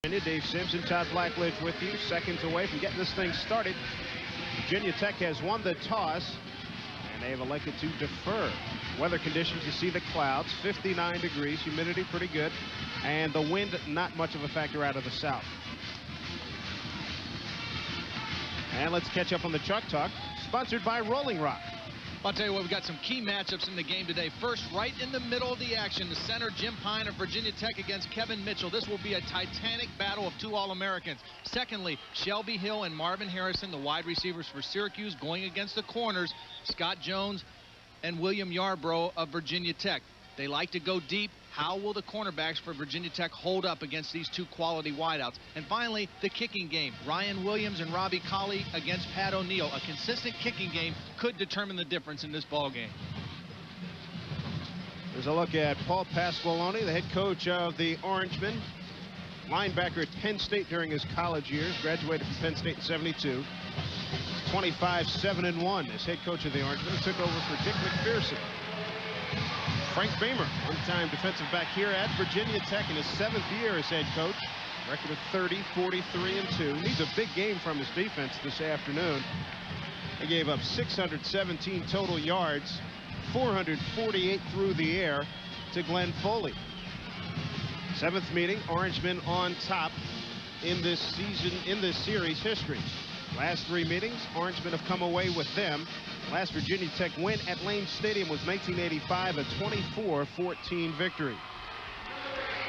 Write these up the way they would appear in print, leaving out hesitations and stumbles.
Dave Simpson, Todd Blackledge with you, seconds away from getting this thing started. Virginia Tech has won the toss, and they have elected to defer. Weather conditions, you see the clouds, 59 degrees, humidity pretty good, and the wind not much of a factor out of the south. And let's catch up on the Chalk Talk, sponsored by Rolling Rock. I'll tell you what, we've got some key matchups in the game today. First, right in the middle of the action, the center, Jim Pine of Virginia Tech against Kevin Mitchell. This will be a titanic battle of two All-Americans. Secondly, Shelby Hill and Marvin Harrison, the wide receivers for Syracuse, going against the corners, Scott Jones and William Yarbrough of Virginia Tech. They like to go deep. How will the cornerbacks for Virginia Tech hold up against these two quality wideouts? And finally, the kicking game. Ryan Williams and Robbie Colley against Pat O'Neill. A consistent kicking game could determine the difference in this ball game. There's a look at Paul Pasqualoni, the head coach of the Orangemen. Linebacker at Penn State during his college years. Graduated from Penn State in '72. 25-7-1 as head coach of the Orangemen. He took over for Dick McPherson. Frank Beamer, one-time defensive back here at Virginia Tech in his 7th year as head coach. Record of 30-43-2. Needs a big game from his defense this afternoon. They gave up 617 total yards, 448 through the air to Glenn Foley. 7th meeting, Orangemen on top in this season, in this series history. Last 3 meetings, Orangemen have come away with them. Last Virginia Tech win at Lane Stadium was 1985, a 24-14 victory.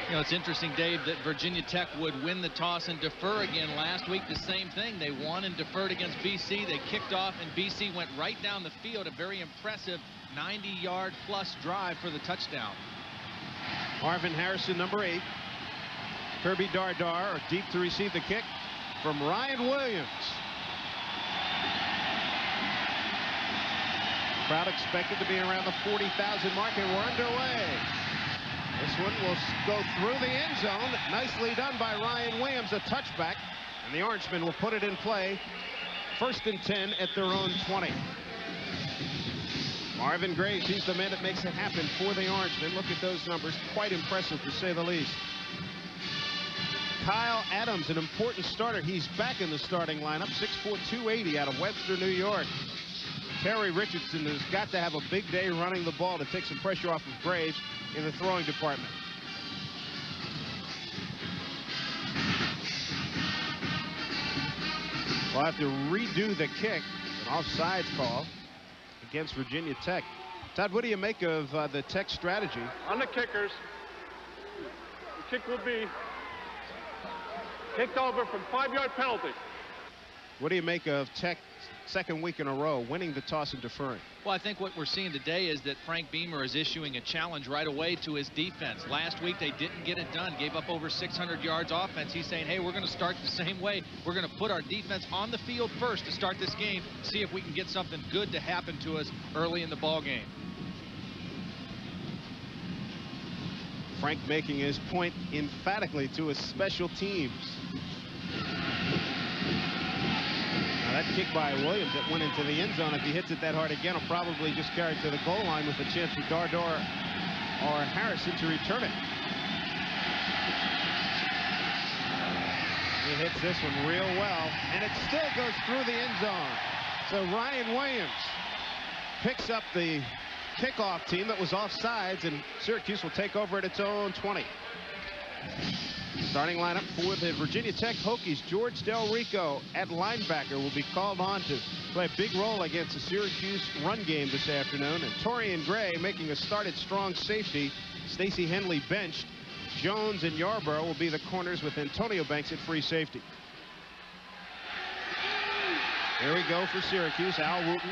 You know, it's interesting, Dave, that Virginia Tech would win the toss and defer again last week. The same thing. They won and deferred against BC. They kicked off, and BC went right down the field. A very impressive 90-yard plus drive for the touchdown. Marvin Harrison, number 8. Kirby Dardar deep to receive the kick from Ryan Williams. Crowd expected to be around the 40,000 mark, and we're underway. This one will go through the end zone. Nicely done by Ryan Williams, a touchback, and the Orangemen will put it in play. 1st and 10 at their own 20. Marvin Graves, he's the man that makes it happen for the Orangemen. Look at those numbers, quite impressive to say the least. Kyle Adams, an important starter. He's back in the starting lineup, 6'4", 280 out of Webster, New York. Terry Richardson has got to have a big day running the ball to take some pressure off of Graves in the throwing department. We'll have to redo the kick, an offsides call against Virginia Tech. Todd, what do you make of the Tech strategy? On the kickers, the kick will be kicked over from 5-yard penalty. What do you make of Tech 2nd week in a row winning the toss and deferring? Well, I think what we're seeing today is that Frank Beamer is issuing a challenge right away to his defense. Last week they didn't get it done, gave up over 600 yards offense. He's saying, hey, we're going to start the same way. We're going to put our defense on the field first to start this game, see if we can get something good to happen to us early in the ball game. Frank making his point emphatically to his special teams. Now that kick by Williams that went into the end zone, if he hits it that hard again, will probably just carry it to the goal line with a chance for Dardar or Harrison to return it. He hits this one real well, and it still goes through the end zone. So Ryan Williams picks up the kickoff team that was offsides, and Syracuse will take over at its own 20. Starting lineup for the Virginia Tech Hokies, George Del Rico at linebacker will be called on to play a big role against the Syracuse run game this afternoon. And Torian Gray making a start at strong safety. Stacey Henley benched. Jones and Yarbrough will be the corners with Antonio Banks at free safety. Here we go for Syracuse, Al Wooten.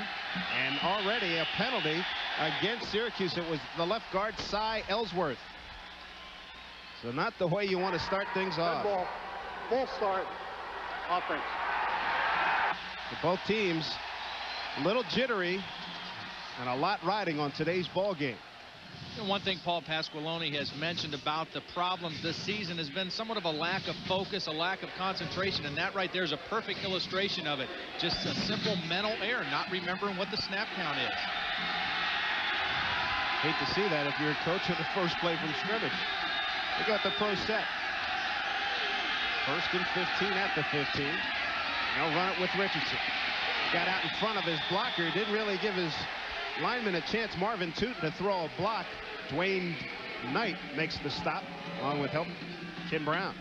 And already a penalty against Syracuse. It was the left guard, Cy Ellsworth. So not the way you want to start things off. Ball. Full start. Offense. For both teams, a little jittery and a lot riding on today's ball game. And one thing Paul Pasqualoni has mentioned about the problems this season has been somewhat of a lack of focus, a lack of concentration, and that right there is a perfect illustration of it. Just a simple mental error, not remembering what the snap count is. Hate to see that if you're a coach of the first play from scrimmage. They got the pro set. First and 15 at the 15. They'll run it with Richardson. Got out in front of his blocker. Didn't really give his lineman a chance. Marvin Tootin to throw a block. Dwayne Knight makes the stop along with help Kim Brown.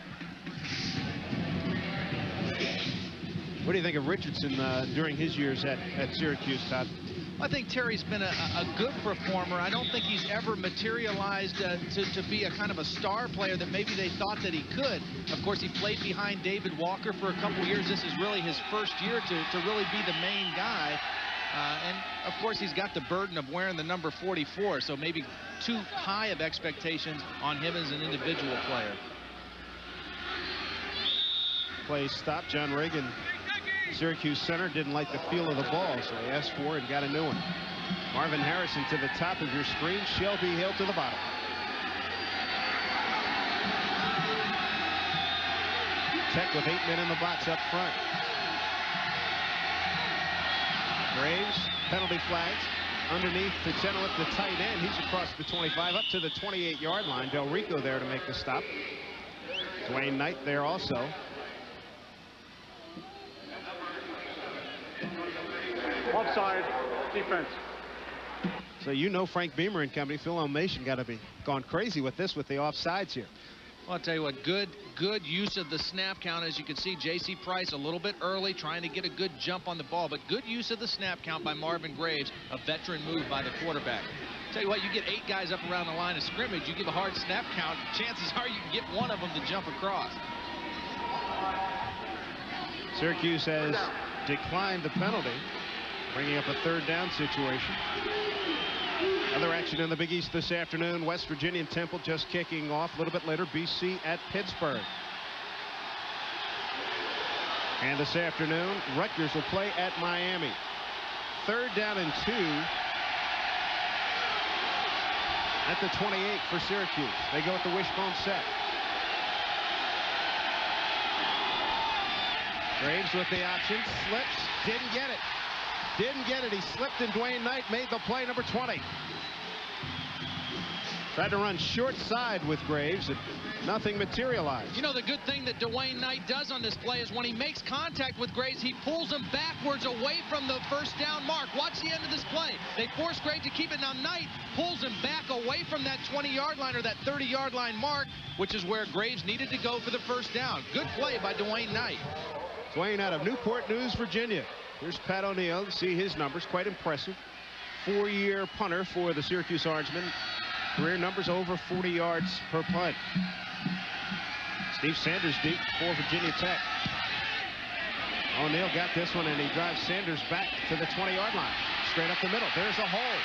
What do you think of Richardson during his years at Syracuse, Todd? I think Terry's been a good performer. I don't think he's ever materialized to be a kind of a star player that maybe they thought that he could. Of course, he played behind David Walker for a couple years. This is really his first year to really be the main guy. And, of course, he's got the burden of wearing the number 44, so maybe too high of expectations on him as an individual player. Play stop. John Reagan, Syracuse center, didn't like the feel of the ball, so he asked for it and got a new one. Marvin Harrison to the top of your screen. Shelby Hill to the bottom. Tech with 8 men in the box up front. Graves, penalty flags. Underneath to Chenoweth, the tight end. He's across the 25 up to the 28-yard line. Del Rico there to make the stop. Dwayne Knight there also. Offside, defense. So you know Frank Beamer and company, Phil Elmation got to be gone crazy with this with the offsides here. Well, I'll tell you what, good use of the snap count. As you can see, J.C. Price a little bit early, trying to get a good jump on the ball, but good use of the snap count by Marvin Graves, a veteran move by the quarterback. Tell you what, you get 8 guys up around the line of scrimmage, you give a hard snap count, chances are you can get one of them to jump across. Syracuse has declined the penalty, bringing up a 3rd down situation. Other action in the Big East this afternoon. West Virginia and Temple just kicking off. A little bit later, BC at Pittsburgh. And this afternoon, Rutgers will play at Miami. 3rd down and 2 at the 28 for Syracuse. They go with the wishbone set. Graves with the option, slips, didn't get it. Didn't get it. He slipped, and Dwayne Knight made the play, number 20. Tried to run short side with Graves, and nothing materialized. You know, the good thing that Dwayne Knight does on this play is when he makes contact with Graves, he pulls him backwards away from the first down mark. Watch the end of this play. They force Graves to keep it. Now Knight pulls him back away from that 20-yard line or that 30-yard line mark, which is where Graves needed to go for the first down. Good play by Dwayne Knight. Dwayne out of Newport News, Virginia. Here's Pat O'Neill. See his numbers, quite impressive. 4-year punter for the Syracuse Orangemen. Career numbers over 40 yards per punt. Steve Sanders deep for Virginia Tech. O'Neill got this one, and he drives Sanders back to the 20-yard line. Straight up the middle. There's a hole.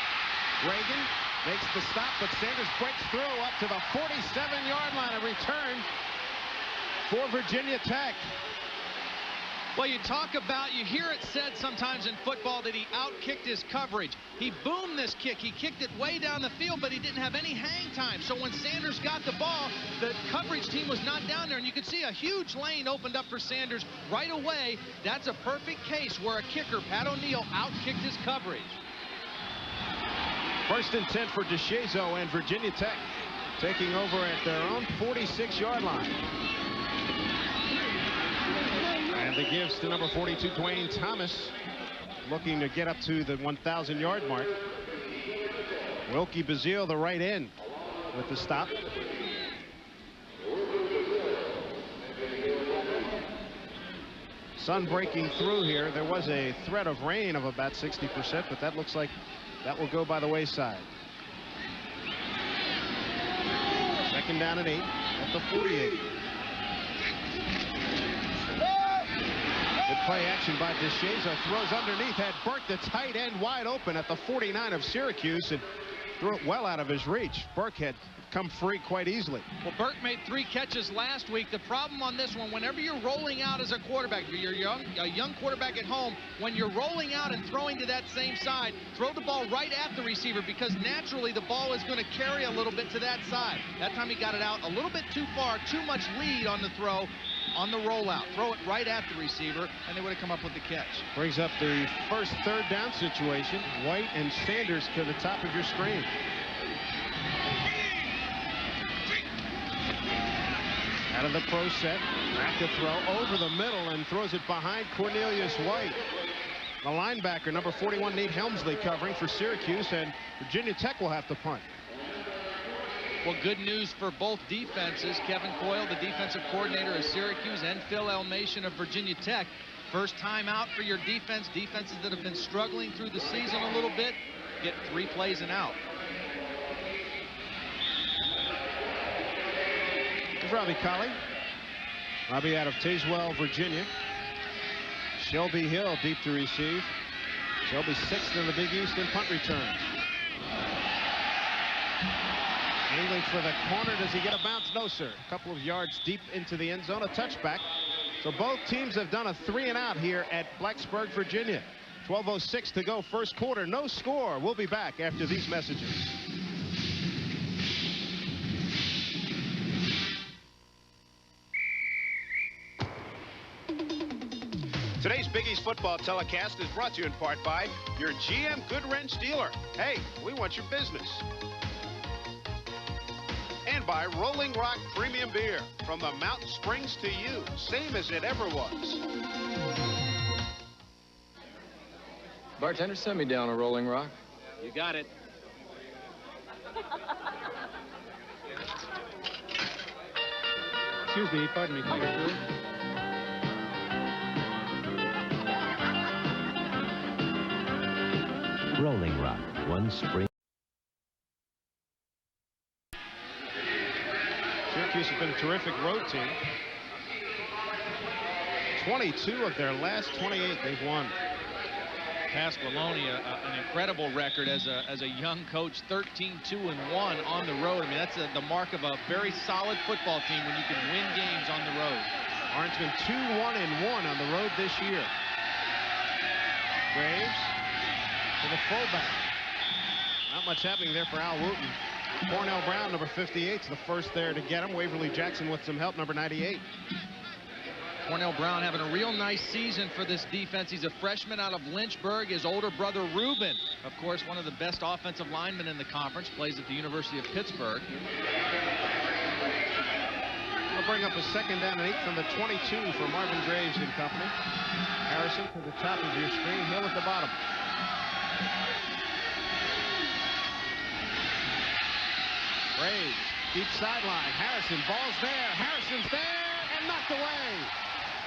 Reagan makes the stop, but Sanders breaks through up to the 47-yard line. A return for Virginia Tech. Well, you hear it said sometimes in football that he outkicked his coverage. He boomed this kick. He kicked it way down the field, but he didn't have any hang time. So when Sanders got the ball, the coverage team was not down there, and you could see a huge lane opened up for Sanders right away. That's a perfect case where a kicker, Pat O'Neill, outkicked his coverage. 1st and 10 for DeShazo, and Virginia Tech taking over at their own 46-yard line. And the gives to number 42, Dwayne Thomas, looking to get up to the 1,000-yard mark. Wilkie Bazile, the right end, with the stop. Sun breaking through here. There was a threat of rain of about 60%, but that looks like that will go by the wayside. 2nd down and 8 at the 48. Good play action by DeShazo. Throws underneath. Had Burke, the tight end, wide open at the 49 of Syracuse, and threw it well out of his reach. Burke had come free quite easily. Well, Burke made 3 catches last week. The problem on this one, whenever you're rolling out as a quarterback, you're a young quarterback at home, when you're rolling out and throwing to that same side, throw the ball right at the receiver, because naturally the ball is going to carry a little bit to that side. That time he got it out a little bit too far, too much lead on the throw. On the rollout, throw it right at the receiver, and they would have come up with the catch. Brings up the first 3rd down situation. White and Sanders to the top of your screen. Out of the pro set. Back to throw over the middle and throws it behind Cornelius White. The linebacker, number 41, Nate Helmsley, covering for Syracuse, and Virginia Tech will have to punt. Well, good news for both defenses. Kevin Coyle, the defensive coordinator of Syracuse, and Phil Elmation of Virginia Tech. First time out for your defense. Defenses that have been struggling through the season a little bit get 3 plays and out. Here's Robbie Colley. Robbie out of Tazewell, Virginia. Shelby Hill deep to receive. Shelby 6th in the Big East in punt returns. Angling for the corner. Does he get a bounce? No, sir. A couple of yards deep into the end zone. A touchback. So both teams have done a 3 and out here at Blacksburg, Virginia. 12:06 to go, first quarter. No score. We'll be back after these messages. Today's Big East football telecast is brought to you in part by your GM Good Wrench dealer. Hey, we want your business. And by Rolling Rock Premium Beer. From the mountain springs to you, same as it ever was. Bartender, send me down a Rolling Rock. You got it. Excuse me, pardon me, Peter. Rolling Rock, one spring. Syracuse has been a terrific road team. 22 of their last 28 they've won. Pasqualoni, an incredible record as a young coach, 13-2-1 on the road. I mean, that's the mark of a very solid football team when you can win games on the road. Orange been 2-1-1 on the road this year. Graves to the fullback. Not much happening there for Al Wooten. Cornell Brown, number 58, is the first there to get him. Waverly Jackson with some help, number 98. Cornell Brown having a real nice season for this defense. He's a freshman out of Lynchburg. His older brother, Reuben, of course, one of the best offensive linemen in the conference, plays at the University of Pittsburgh. We'll bring up a 2nd down and 8 from the 22 for Marvin Graves and company. Harrison to the top of your screen, Hill at the bottom. Graves, deep sideline. Harrison, ball's there. Harrison's there and knocked away.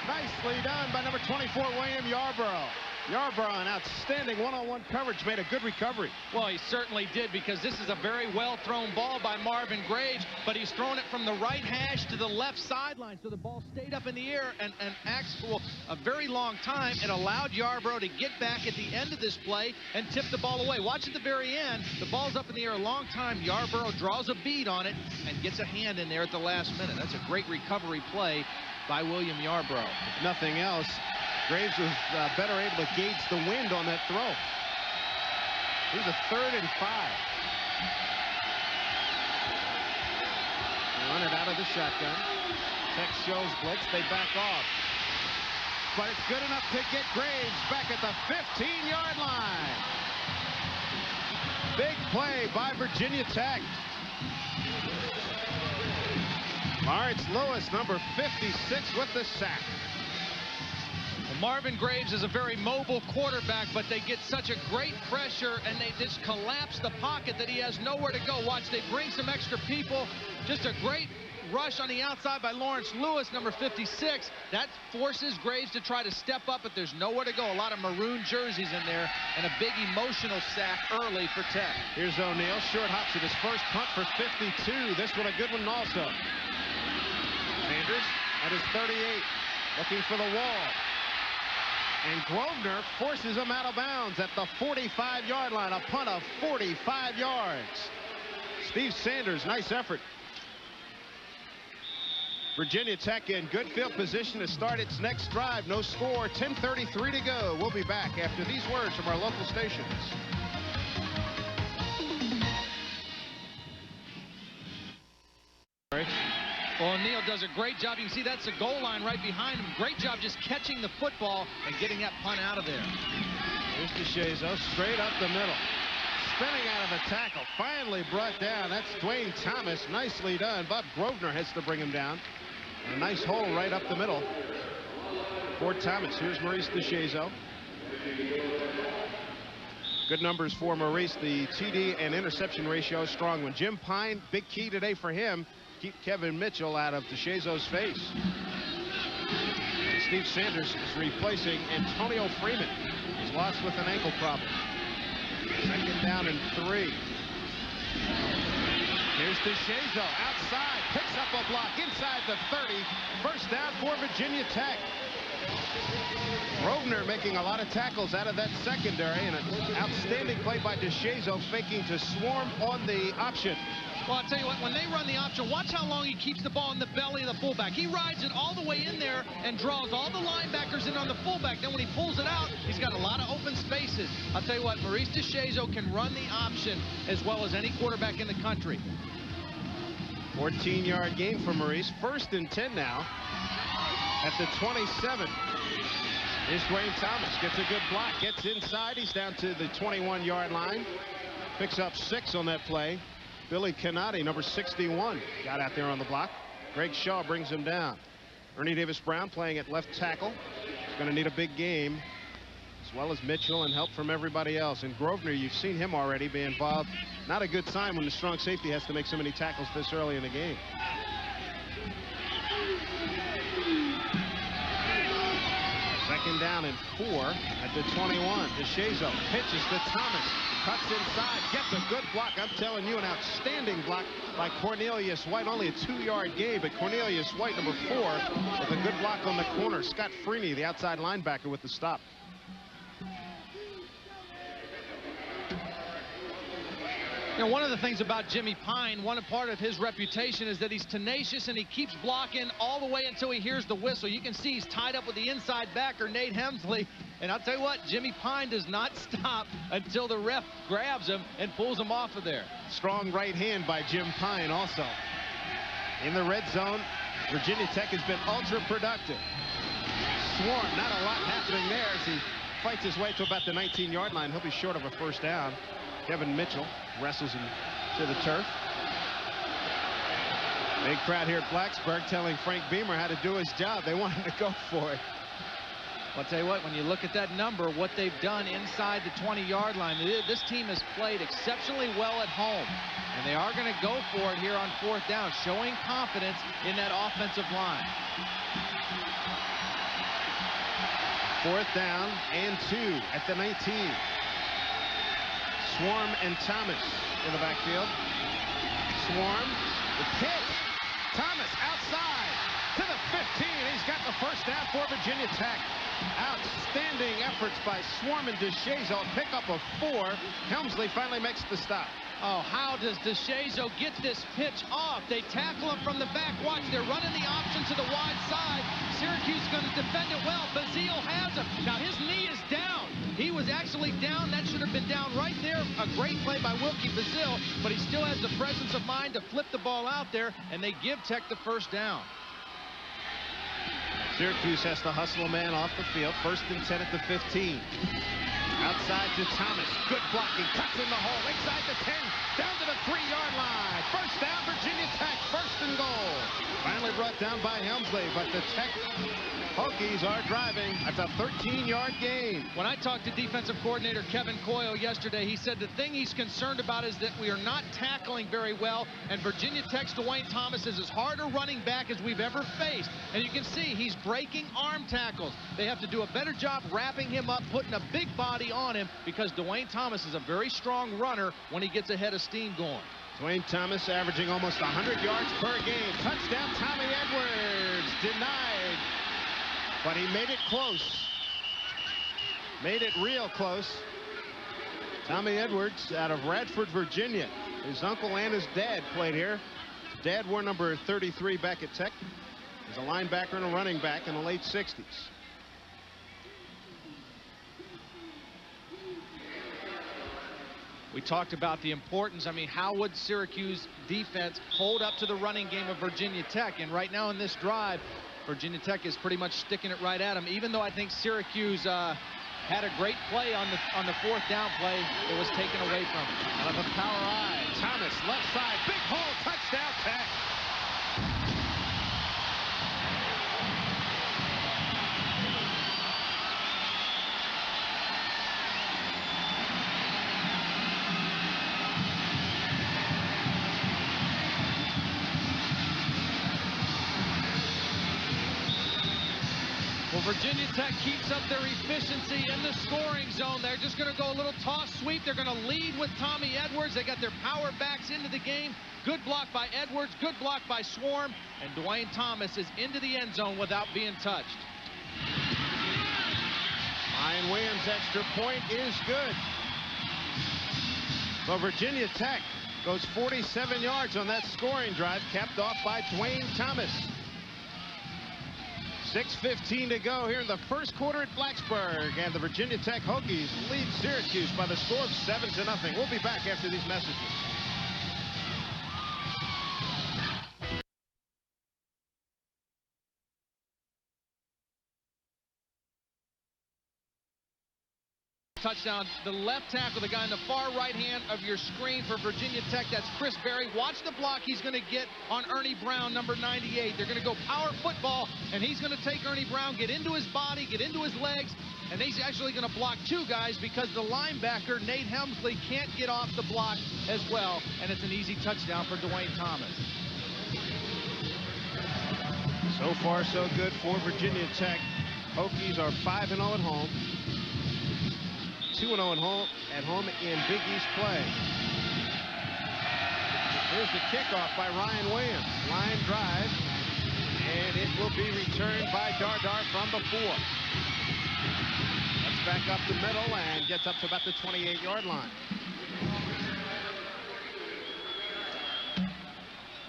Nicely done by number 24, William Yarborough. Yarborough, an outstanding one-on-one coverage, made a good recovery. Well, he certainly did, because this is a very well-thrown ball by Marvin Graves, but he's thrown it from the right hash to the left sideline, so the ball stayed up in the air and acts for a very long time. It allowed Yarborough to get back at the end of this play and tip the ball away. Watch at the very end. The ball's up in the air a long time. Yarborough draws a bead on it and gets a hand in there at the last minute. That's a great recovery play by William Yarborough. If nothing else, Graves was better able to gauge the wind on that throw. Here's a 3rd and 5. They run it out of the shotgun. Tech shows blitz. They back off. But it's good enough to get Graves back at the 15-yard line. Big play by Virginia Tech. Lawrence Lewis, number 56, with the sack. Marvin Graves is a very mobile quarterback, but they get such a great pressure and they just collapse the pocket that he has nowhere to go. Watch, they bring some extra people. Just a great rush on the outside by Lawrence Lewis, number 56. That forces Graves to try to step up, but there's nowhere to go. A lot of maroon jerseys in there and a big emotional sack early for Tech. Here's O'Neal. Short hops at his first punt for 52. This one a good one also. Sanders at his 38, looking for the wall. And Grosvenor forces him out of bounds at the 45-yard line. A punt of 45 yards. Steve Sanders, nice effort. Virginia Tech in good field position to start its next drive. No score, 10:33 to go. We'll be back after these words from our local stations. Well, O'Neal does a great job. You can see that's the goal line right behind him. Great job just catching the football and getting that punt out of there. Here's DeShazo straight up the middle. Spinning out of the tackle. Finally brought down. That's Dwayne Thomas. Nicely done. Bob Grosvenor has to bring him down. A nice hole right up the middle for Thomas. Here's Maurice DeShazo. Good numbers for Maurice. The TD and interception ratio is strong. When Jim Pine, big key today for him, keep Kevin Mitchell out of DeShazo's face. And Steve Sanders is replacing Antonio Freeman. He's lost with an ankle problem. Second down and 3. Here's DeShazo outside, picks up a block inside the 30. First down for Virginia Tech. Grosvenor making a lot of tackles out of that secondary, and an outstanding play by DeShazo, faking to swarm on the option. Well, I'll tell you what, when they run the option, watch how long he keeps the ball in the belly of the fullback. He rides it all the way in there and draws all the linebackers in on the fullback. Then when he pulls it out, he's got a lot of open spaces. I'll tell you what, Maurice DeShazo can run the option as well as any quarterback in the country. 14-yard gain for Maurice. 1st and 10 now at the 27. Here's Dwayne Thomas, gets a good block, gets inside. He's down to the 21-yard line. Picks up 6 on that play. Billy Canati, number 61, got out there on the block. Greg Shaw brings him down. Ernie Davis Brown playing at left tackle. He's going to need a big game, as well as Mitchell and help from everybody else. And Grosvenor, you've seen him already be involved. Not a good sign when the strong safety has to make so many tackles this early in the game. Second down and 4 at the 21. DeShazo pitches to Thomas. Cuts inside, gets a good block. I'm telling you, an outstanding block by Cornelius White. Only a 2-yard gain, but Cornelius White, number 4, with a good block on the corner. Scott Freeney, the outside linebacker, with the stop. You know, one of the things about Jimmy Pine, one part of his reputation is that he's tenacious and he keeps blocking all the way until he hears the whistle. You can see he's tied up with the inside backer, Nate Hemsley. And I'll tell you what, Jimmy Pine does not stop until the ref grabs him and pulls him off of there. Strong right hand by Jim Pine also. In the red zone, Virginia Tech has been ultra productive. Swarm, not a lot happening there as he fights his way to about the 19-yard line. He'll be short of a first down. Kevin Mitchell wrestles him to the turf. Big crowd here at Blacksburg telling Frank Beamer how to do his job. They want him to go for it. I'll tell you what, when you look at that number, what they've done inside the 20-yard line, this team has played exceptionally well at home. And they are going to go for it here on 4th down, showing confidence in that offensive line. 4th down and 2 at the 19. Swarm and Thomas in the backfield. Swarm, the pitch. Thomas outside to the 15. He's got the first down for Virginia Tech. Outstanding efforts by Swarm and DeShazo. Pick up of 4. Helmsley finally makes the stop. Oh, how does DeShazo get this pitch off? They tackle him from the back. Watch, they're running the option to the wide side. Syracuse is going to defend it well. Bazile has him. Now his knee is down. He was actually down. That should have been down right there. A great play by Wilkie Bazile, but he still has the presence of mind to flip the ball out there, and they give Tech the first down. Syracuse has to hustle a man off the field. 1st and 10 at the 15. Outside to Thomas. Good blocking. Cuts in the hole. Inside the 10. Down to the 3-yard line. First down, Virginia Tech. 1st and goal. Finally brought down by Helmsley, but the Tech Hokies are driving. That's a 13-yard gain. When I talked to defensive coordinator Kevin Coyle yesterday, he said the thing he's concerned about is that we are not tackling very well, and Virginia Tech's Dwayne Thomas is as hard a running back as we've ever faced. And you can see he's breaking arm tackles. They have to do a better job wrapping him up, putting a big body on him, because Dwayne Thomas is a very strong runner when he gets ahead of steam going. Dwayne Thomas averaging almost 100 yards per game. Touchdown, Tommy Edwards. Denied. But he made it close. Made it real close. Tommy Edwards out of Radford, Virginia. His uncle and his dad played here. His dad wore number 33 back at Tech. He's a linebacker and a running back in the late 60s. We talked about the importance. I mean, how would Syracuse defense hold up to the running game of Virginia Tech? And right now in this drive, Virginia Tech is pretty much sticking it right at them, even though I think Syracuse had a great play on the 4th down play. It was taken away from them. Out of a power eye, Thomas left side, big hole, touchdown Tech. Well, Virginia Tech keeps up their efficiency in the scoring zone. They're just going to go a little toss sweep. They're going to lead with Tommy Edwards. They got their power backs into the game. Good block by Edwards, good block by Swarm, and Dwayne Thomas is into the end zone without being touched. Ryan Williams' extra point is good. Well, Virginia Tech goes 47 yards on that scoring drive, capped off by Dwayne Thomas. 6:15 to go here in the first quarter at Blacksburg, and the Virginia Tech Hokies lead Syracuse by the score of 7-0. We'll be back after these messages. Touchdown, the left tackle, the guy in the far right hand of your screen for Virginia Tech, that's Chris Berry. Watch the block he's going to get on Ernie Brown, number 98. They're going to go power football, and he's going to take Ernie Brown, get into his body, get into his legs, and he's actually going to block two guys because the linebacker, Nate Helmsley, can't get off the block as well, and it's an easy touchdown for Dwayne Thomas. So far, so good for Virginia Tech. Hokies are 5-0 at home. 2-0 at home in Big East play. Here's the kickoff by Ryan Williams. Line drive, and it will be returned by Dardar from the 4. Let's back up the middle and gets up to about the 28-yard line.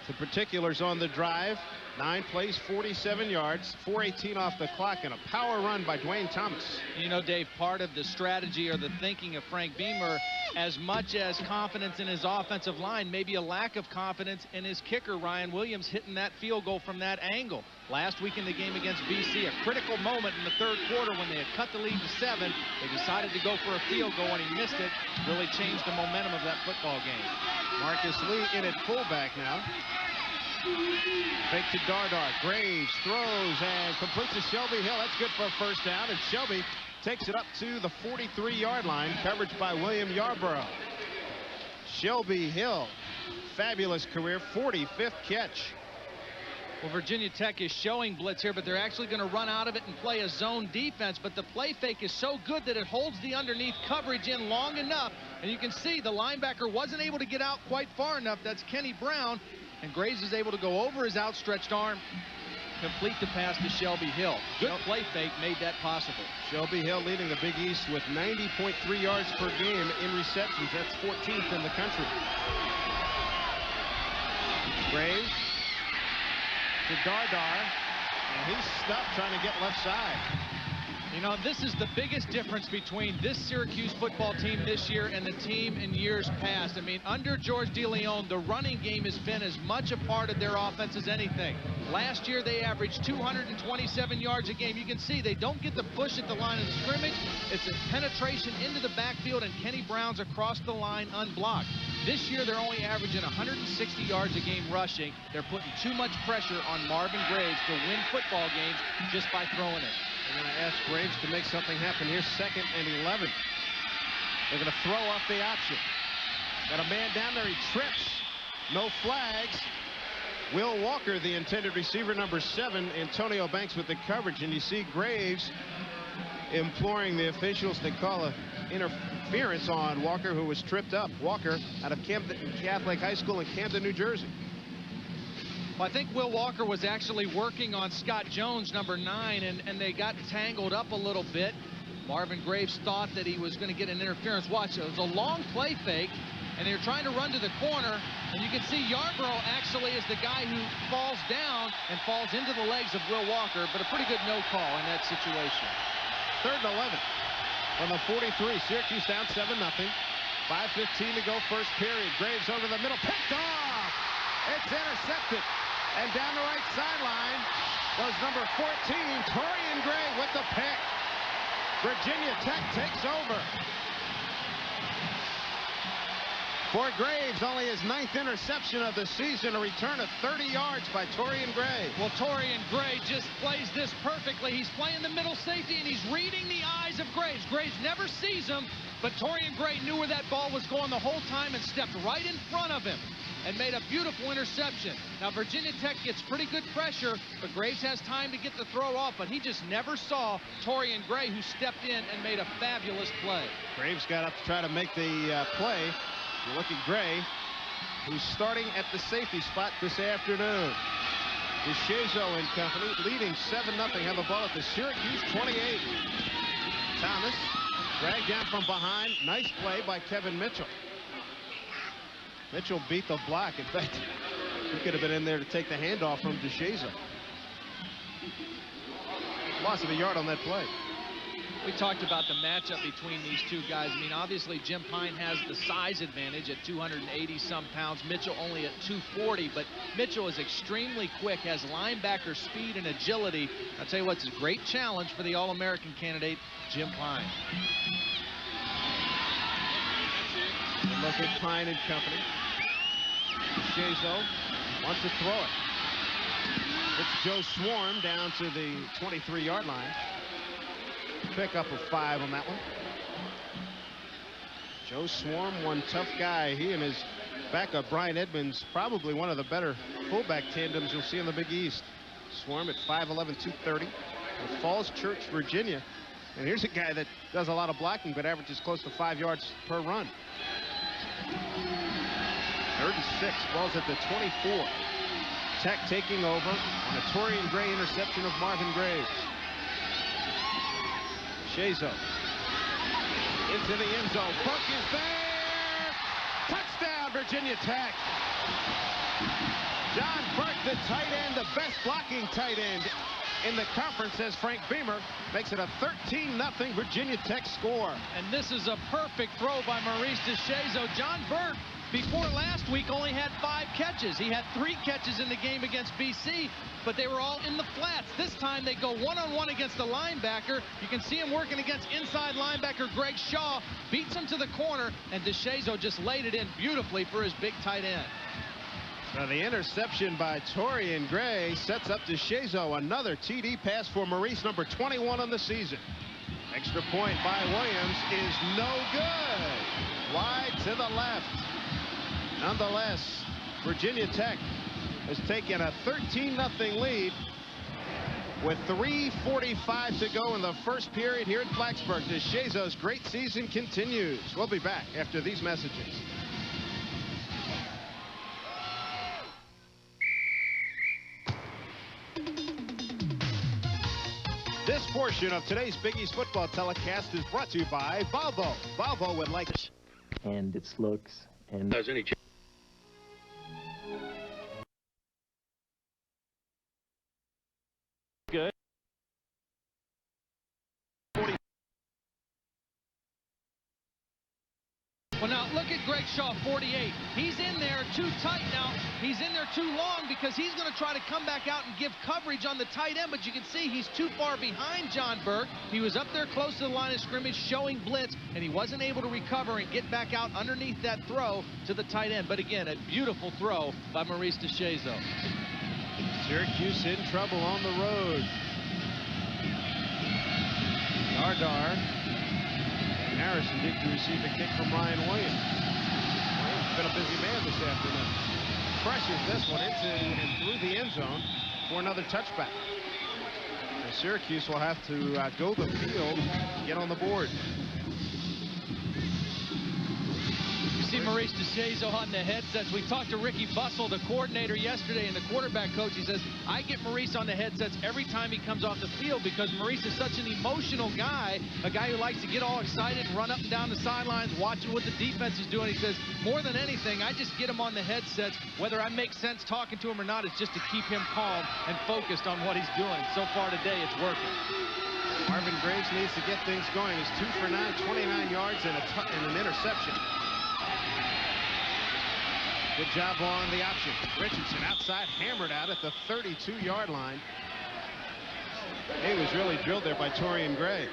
The particulars on the drive: 9 plays, 47 yards, 4:18 off the clock, and a power run by Dwayne Thomas. You know, Dave, part of the strategy or the thinking of Frank Beamer, as much as confidence in his offensive line, maybe a lack of confidence in his kicker, Ryan Williams, hitting that field goal from that angle. Last week in the game against BC, a critical moment in the third quarter when they had cut the lead to 7. They decided to go for a field goal, and he missed it. Really changed the momentum of that football game. Marcus Lee in at fullback now. Fake to Dardar. Graves throws and completes to Shelby Hill. That's good for a first down, and Shelby takes it up to the 43-yard line. Coverage by William Yarborough. Shelby Hill, fabulous career, 45th catch. Well, Virginia Tech is showing blitz here, but they're actually going to run out of it and play a zone defense. But the play fake is so good that it holds the underneath coverage in long enough. And you can see the linebacker wasn't able to get out quite far enough. That's Kenny Brown. And Graves is able to go over his outstretched arm, complete the pass to Shelby Hill. Good play fake made that possible. Shelby Hill leading the Big East with 90.3 yards per game in receptions. That's 14th in the country. Graves to Dardar, and he's stuck trying to get left side. You know, this is the biggest difference between this Syracuse football team this year and the team in years past. I mean, under George DeLeon, the running game has been as much a part of their offense as anything. Last year, they averaged 227 yards a game. You can see they don't get the push at the line of scrimmage. It's a penetration into the backfield, and Kenny Brown's across the line unblocked. This year, they're only averaging 160 yards a game rushing. They're putting too much pressure on Marvin Graves to win football games just by throwing it. They're going to ask Graves to make something happen here. 2nd and 11. They're going to throw off the option. Got a man down there. He trips. No flags. Will Walker, the intended receiver, number 7. Antonio Banks with the coverage. And you see Graves imploring the officials to call an interference on Walker, who was tripped up. Walker out of Camden Catholic High School in Camden, New Jersey. Well, I think Will Walker was actually working on Scott Jones, number 9, and they got tangled up a little bit. Marvin Graves thought that he was going to get an interference. Watch, it was a long play fake, and they were trying to run to the corner, and you can see Yarborough actually is the guy who falls down and falls into the legs of Will Walker, but a pretty good no call in that situation. 3rd and 11 from the 43. Syracuse down 7-0. 5:15 to go, first period. Graves over the middle, picked off. It's intercepted. And down the right sideline was number 14, Torian Gray with the pick. Virginia Tech takes over. For Graves, only his 9th interception of the season, a return of 30 yards by Torian Gray. Well, Torian Gray just plays this perfectly. He's playing the middle safety, and he's reading the eyes of Graves. Graves never sees him, but Torian Gray knew where that ball was going the whole time and stepped right in front of him. and made a beautiful interception. Now, Virginia Tech gets pretty good pressure, but Graves has time to get the throw off, but he just never saw Torian Gray, who stepped in and made a fabulous play. Graves got up to try to make the play. You look at Gray, who's starting at the safety spot this afternoon. DeShazo and company leading 7-0. Have a ball at the Syracuse 28. Thomas dragged down from behind. Nice play by Kevin Mitchell. Mitchell beat the block. In fact, he could have been in there to take the handoff from DeShazo. Loss of a yard on that play. We talked about the matchup between these two guys. I mean, obviously, Jim Pine has the size advantage at 280-some pounds. Mitchell only at 240, but Mitchell is extremely quick, has linebacker speed and agility. I'll tell you what, it's a great challenge for the All-American candidate, Jim Pine. Look at Pine and company. DeShazo wants to throw it. It's Joe Swarm down to the 23-yard line. Pickup of 5 on that one. Joe Swarm, one tough guy. He and his backup, Brian Edmonds, probably one of the better fullback tandems you'll see in the Big East. Swarm at 5'11", 230. From Falls Church, Virginia. And here's a guy that does a lot of blocking, but averages close to 5 yards per run. 3rd and 6. Ball's at the 24. Tech taking over on a Torian Gray interception of Marvin Graves. DeShazo into the end zone. Burke is there. Touchdown, Virginia Tech. John Burke, the tight end, the best blocking tight end in the conference, as Frank Beamer makes it a 13-0 Virginia Tech score. And this is a perfect throw by Maurice DeShazo. John Burke, before last week, only had 5 catches. He had 3 catches in the game against BC, but they were all in the flats. This time they go one-on-one against the linebacker. You can see him working against inside linebacker Greg Shaw. Beats him to the corner, and DeShazo just laid it in beautifully for his big tight end. So the interception by Torian Gray sets up DeShazo. Another TD pass for Maurice, number 21 on the season. Extra point by Williams is no good. Wide to the left. Nonetheless, Virginia Tech has taken a 13-0 lead with 3:45 to go in the first period here at Blacksburg. DeShazo's great season continues. We'll be back after these messages. This portion of today's Big East football telecast is brought to you by Volvo. Volvo would like... And its looks and... Does any Good. Well, now look at Greg Shaw, 48. He's in there too tight now. He's in there too long because he's going to try to come back out and give coverage on the tight end, but you can see he's too far behind John Burke. He was up there close to the line of scrimmage showing blitz, and he wasn't able to recover and get back out underneath that throw to the tight end. But again, a beautiful throw by Maurice DeShazo. Syracuse in trouble on the road. Dardar and Harrison did to receive a kick from Ryan Williams. Williams has been a busy man this afternoon. Crushes this one into and through the end zone for another touchback. And Syracuse will have to go the field, get on the board. See Maurice DeShazo on the headsets. We talked to Ricky Bussell, the coordinator, yesterday, and the quarterback coach. He says, I get Maurice on the headsets every time he comes off the field because Maurice is such an emotional guy, a guy who likes to get all excited and run up and down the sidelines, watching what the defense is doing. He says, more than anything, I just get him on the headsets. Whether I make sense talking to him or not, it's just to keep him calm and focused on what he's doing. So far today, it's working. Marvin Graves needs to get things going. He's 2 for 9, 29 yards and an interception. Good job on the option. Richardson outside, hammered out at the 32-yard line. He was really drilled there by Torian Gray.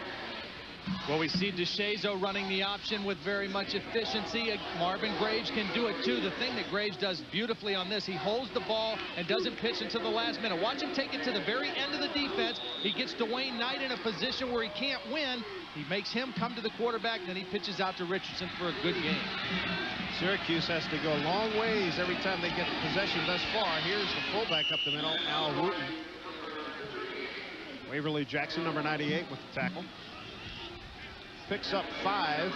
Well, we see DeShazo running the option with very much efficiency. Marvin Graves can do it too. The thing that Graves does beautifully on this, he holds the ball and doesn't pitch until the last minute. Watch him take it to the very end of the defense. He gets Dwayne Knight in a position where he can't win. He makes him come to the quarterback, and then he pitches out to Richardson for a good game. Syracuse has to go long ways every time they get the possession thus far. Here's the fullback up the middle, Al Wooten. Waverly Jackson, number 98, with the tackle. Picks up 5.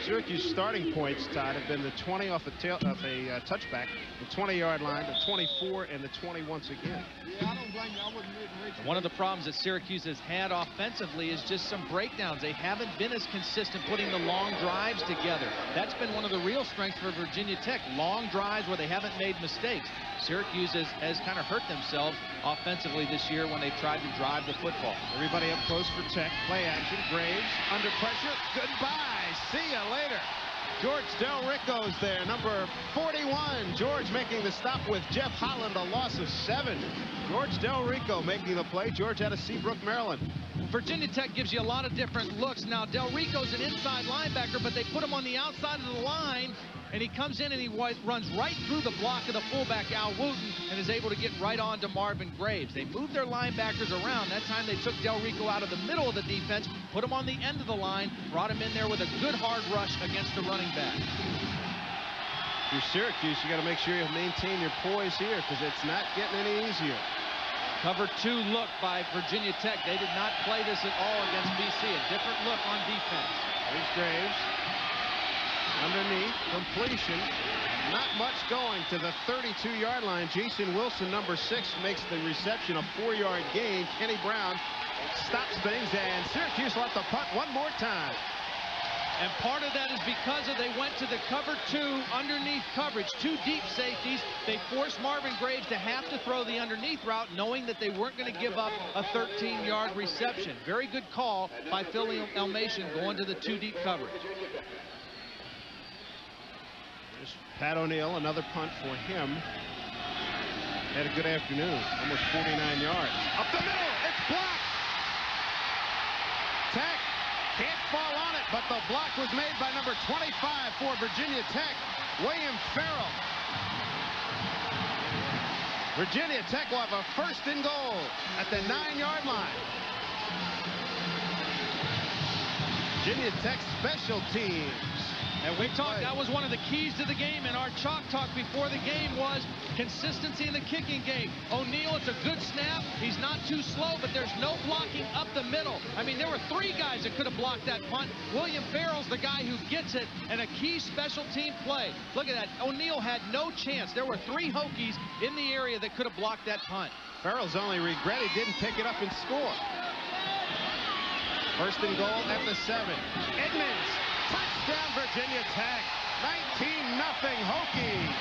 Syracuse starting points, Todd, have been the 20 off a touchback, the 20-yard line, the 24, and the 20 once again. Yeah, I don't blame you. I wouldn't reach. One of the problems that Syracuse has had offensively is just some breakdowns. They haven't been as consistent putting the long drives together. That's been one of the real strengths for Virginia Tech. Long drives where they haven't made mistakes. Syracuse has kind of hurt themselves offensively this year when they've tried to drive the football. Everybody up close for Tech. Play action. Graves under pressure. Goodbye. See ya later. George Del Rico's there, number 41. George making the stop with Jeff Holland, a loss of 7. George Del Rico making the play. George out of Seabrook, Maryland. Virginia Tech gives you a lot of different looks. Now, Del Rico's an inside linebacker, but they put him on the outside of the line, and he comes in and he runs right through the block of the fullback, Al Wooten, and is able to get right on to Marvin Graves. They moved their linebackers around. That time they took Del Rico out of the middle of the defense, put him on the end of the line, brought him in there with a good hard rush against the running back. If you're Syracuse, you got to make sure you maintain your poise here because it's not getting any easier. Cover 2 look by Virginia Tech. They did not play this at all against BC. A different look on defense. Here's Graves. Underneath, completion. Not much going to the 32-yard line. Jason Wilson, number 6, makes the reception, a 4-yard gain. Kenny Brown stops things, and Syracuse will have to punt one more time. And part of that is because they went to the cover 2 underneath coverage. 2 deep safeties. They forced Marvin Graves to have to throw the underneath route, knowing that they weren't going to give up a 13-yard reception. Very good call by Phil Elmation going to the 2 deep coverage. There's Pat O'Neill, another punt for him. Had a good afternoon, almost 49 yards. Up the middle, it's blocked. Tech can't fall on it, but the block was made by number 25 for Virginia Tech, William Farrell. Virginia Tech will have a 1st and goal at the 9-yard line. Virginia Tech special teams. And we talked, that was one of the keys to the game, and our chalk talk before the game was consistency in the kicking game. O'Neill, it's a good snap. He's not too slow, but there's no blocking up the middle. I mean, there were 3 guys that could have blocked that punt. William Farrell's the guy who gets it, and a key special team play. Look at that. O'Neill had no chance. There were 3 Hokies in the area that could have blocked that punt. Farrell's only regret he didn't pick it up and score. 1st and goal at the 7. Edmonds. Touchdown, Virginia Tech. 19-0 Hokies.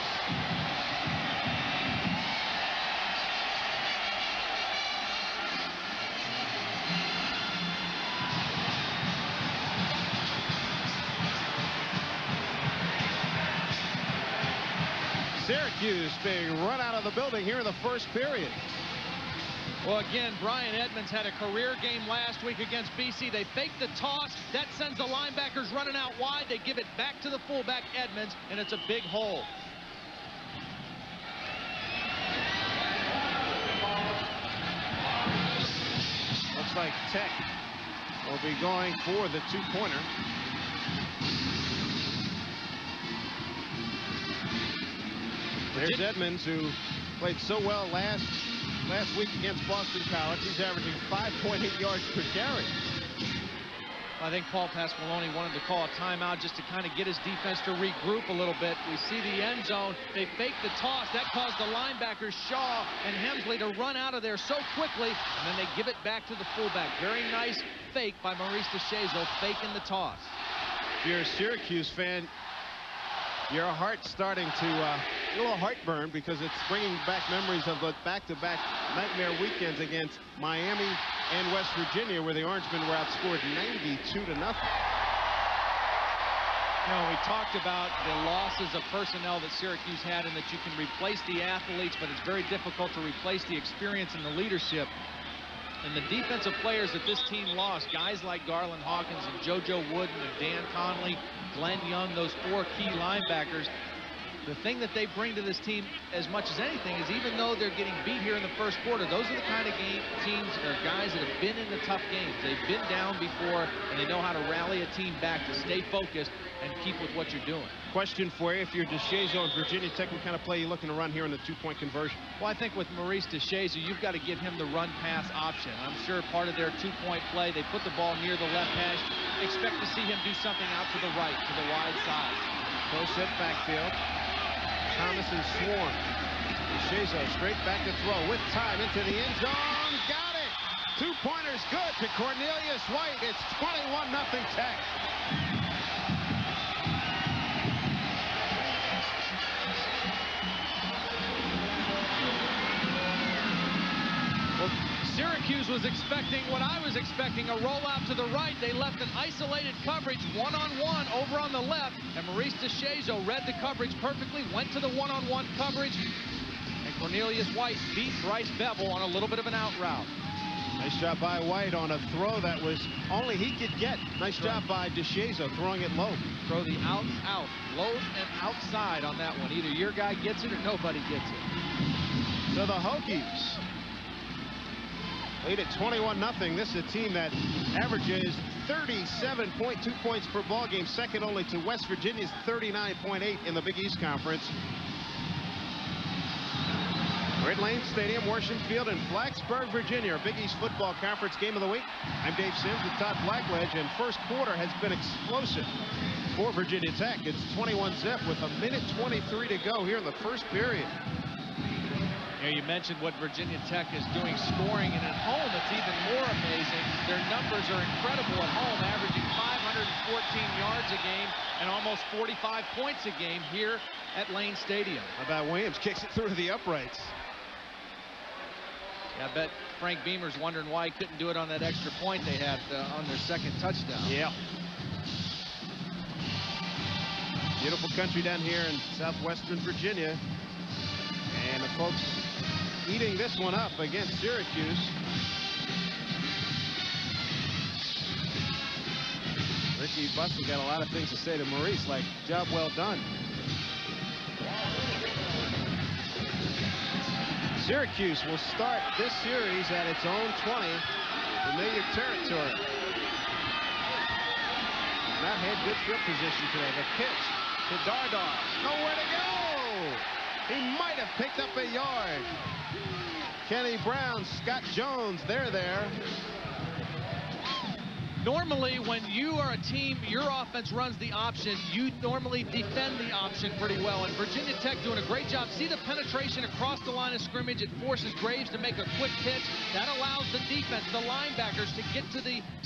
Syracuse being run out of the building here in the 1st period. Well, again, Brian Edmonds had a career game last week against BC. They fake the toss. That sends the linebackers running out wide. They give it back to the fullback, Edmonds, and it's a big hole. Looks like Tech will be going for the 2-pointer. There's Edmonds, who played so well last week against Boston College. He's averaging 5.8 yards per carry. I think Paul Pasqualoni wanted to call a timeout just to kind of get his defense to regroup a little bit. We see the end zone. They fake the toss. That caused the linebackers Shaw and Hemsley to run out of there so quickly, and then they give it back to the fullback. Very nice fake by Maurice DeShazo, faking the toss. If you're a Syracuse fan, your heart's starting to a little heartburn because it's bringing back memories of the back-to-back nightmare weekends against Miami and West Virginia, where the Orangemen were outscored 92-0. You know, we talked about the losses of personnel that Syracuse had and that you can replace the athletes, but it's very difficult to replace the experience and the leadership. And the defensive players that this team lost, guys like Garland Hawkins and JoJo Wooden and Dan Conley, Glenn Young, those 4 key linebackers, the thing that they bring to this team as much as anything is, even though they're getting beat here in the first quarter, those are the kind of teams or guys that have been in the tough games. They've been down before, and they know how to rally a team back to stay focused and keep with what you're doing. Question for you: if you're DeShazo and Virginia Tech, what kind of play are you looking to run here in the 2-point conversion? Well, I think with Maurice DeShazo, you've got to give him the run-pass option. I'm sure part of their 2-point play, they put the ball near the left hash. Expect to see him do something out to the right, to the wide side. Close set backfield. Thomas and Swarm. DeShazo straight back to throw with time into the end zone. Got it! 2-pointers good to Cornelius White. It's 21-0 Tech. Well, Syracuse was expecting what I was expecting, a rollout to the right. They left an isolated coverage, one-on-one over on the left, and Maurice DeShazo read the coverage perfectly, went to the one-on-one coverage, and Cornelius White beat Bryce Bevel on a little bit of an out route. Nice job by White on a throw that was only he could get. Nice job by DeShazo throwing it low. Throw the out, low and outside on that one. Either your guy gets it or nobody gets it. So the Hokies lead at 21-0. This is a team that averages 37.2 points per ball game, second only to West Virginia's 39.8 in the Big East Conference. Red Lane Stadium, Washington Field in Blacksburg, Virginia, our Big East Football Conference game of the week. I'm Dave Sims with Todd Blackledge, and first quarter has been explosive for Virginia Tech. It's 21-0 with 1:23 to go here in the first period. You know, you mentioned what Virginia Tech is doing scoring, and at home it's even more amazing. Their numbers are incredible at home, averaging 514 yards a game and almost 45 points a game here at Lane Stadium. How about Williams kicks it through to the uprights? Yeah, I bet Frank Beamer's wondering why he couldn't do it on that extra point they had on their second touchdown. Yeah. Beautiful country down here in southwestern Virginia. And the folks eating this one up against Syracuse. Ricky Bussey got a lot of things to say to Maurice, like, job well done. Syracuse will start this series at its own 20, familiar territory. Not had good field position today. The pitch to Dardar. Nowhere to go! He might have picked up a yard. Kenny Brown, Scott Jones, they're there. Normally, when you are a team, your offense runs the option, you normally defend the option pretty well. And Virginia Tech doing a great job. See the penetration across the line of scrimmage. It forces Graves to make a quick pitch. That allows the defense, the linebackers, to get to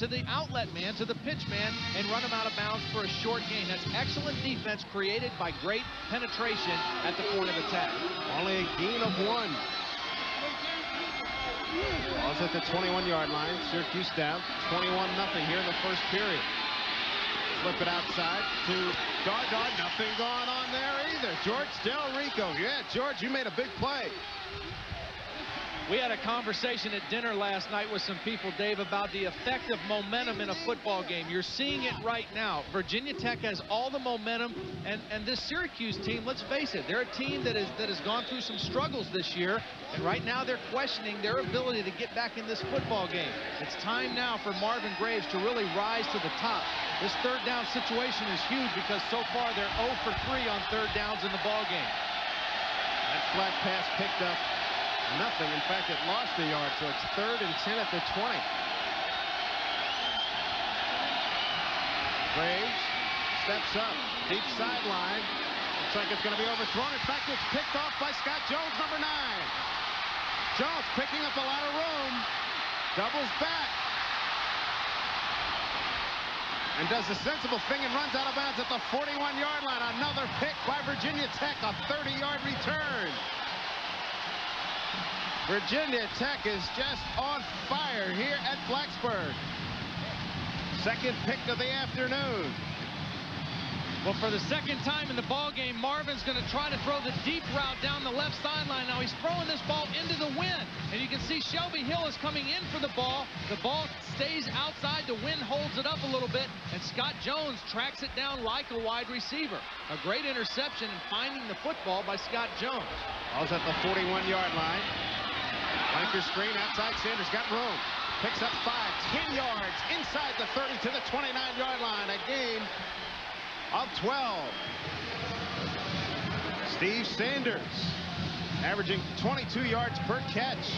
the outlet man, to the pitch man, and run them out of bounds for a short gain. That's excellent defense created by great penetration at the point of attack. Only a gain of 1. Ball's at the 21-yard line. Syracuse down 21-0 here in the first period. Flip it outside to Dardar. Nothing going on there either. George Del Rico. Yeah, George, you made a big play. We had a conversation at dinner last night with some people, Dave, about the effect of momentum in a football game. You're seeing it right now. Virginia Tech has all the momentum, and this Syracuse team, let's face it, they're a team that has gone through some struggles this year, and right now they're questioning their ability to get back in this football game. It's time now for Marvin Graves to really rise to the top. This third down situation is huge because so far they're 0 for 3 on third downs in the ball game. That flat pass picked up nothing. In fact, it lost a yard, so it's 3rd and 10 at the 20. Graves steps up, deep sideline. Looks like it's going to be overthrown. In fact, it's picked off by Scott Jones, number 9. Jones picking up a lot of room, doubles back, and does the sensible thing and runs out of bounds at the 41-yard line. Another pick by Virginia Tech, a 30-yard return. Virginia Tech is just on fire here at Blacksburg. Second pick of the afternoon. Well, for the second time in the ball game, Marvin's going to try to throw the deep route down the left sideline. Now he's throwing this ball into the wind, and you can see Shelby Hill is coming in for the ball. The ball stays outside. The wind holds it up a little bit, and Scott Jones tracks it down like a wide receiver. A great interception and finding the football by Scott Jones. Ball's at the 41-yard line. Flanker screen outside. Sanders got room. Picks up 5, 10 yards inside the 30 to the 29-yard line. A gain of 12. Steve Sanders averaging 22 yards per catch.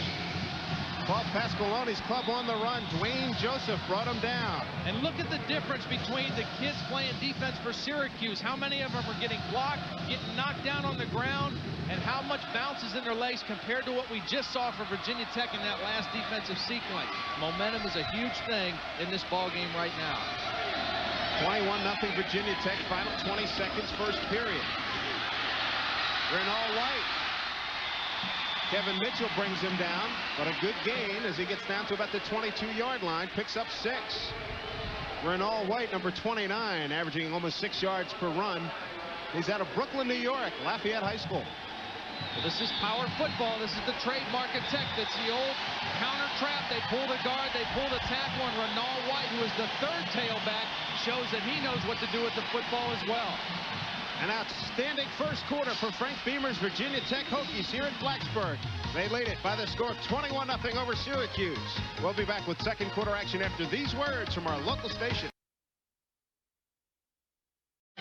Paul Pasqualoni's club on the run. Dwayne Joseph brought him down. And look at the difference between the kids playing defense for Syracuse. How many of them are getting blocked, getting knocked down on the ground, and how much bounces in their legs compared to what we just saw for Virginia Tech in that last defensive sequence. Momentum is a huge thing in this ball game right now. 21-0 Virginia Tech, final 20 seconds, first period. Renal White. Kevin Mitchell brings him down, but a good gain as he gets down to about the 22-yard line, picks up 6. Renal White, number 29, averaging almost 6 yards per run. He's out of Brooklyn, New York, Lafayette High School. Well, this is power football. This is the trademark of Tech. That's the old counter trap. They pull the guard, they pull the tackle, and Renal White, who is the third tailback, shows that he knows what to do with the football as well. An outstanding first quarter for Frank Beamer's Virginia Tech Hokies here in Blacksburg. They lead it by the score of 21-0 over Syracuse. We'll be back with second quarter action after these words from our local station.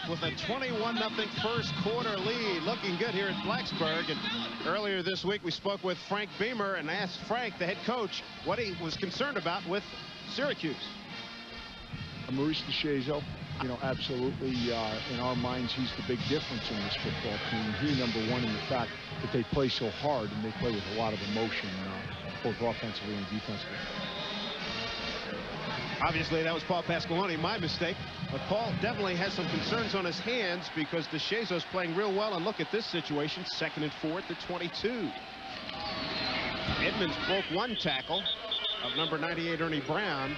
With a 21-0 first quarter lead, looking good here at Blacksburg. And earlier this week we spoke with Frank Beamer and asked Frank, the head coach, what he was concerned about with Syracuse. Maurice DeShazo, you know, absolutely, in our minds, he's the big difference in this football team. He, number one, in the fact that they play so hard and they play with a lot of emotion, both offensively and defensively. Obviously, that was Paul Pasqualoni, my mistake. But Paul definitely has some concerns on his hands because DeShazo's playing real well. And look at this situation, 2nd and 4 at the 22. Edmonds broke one tackle of number 98, Ernie Brown.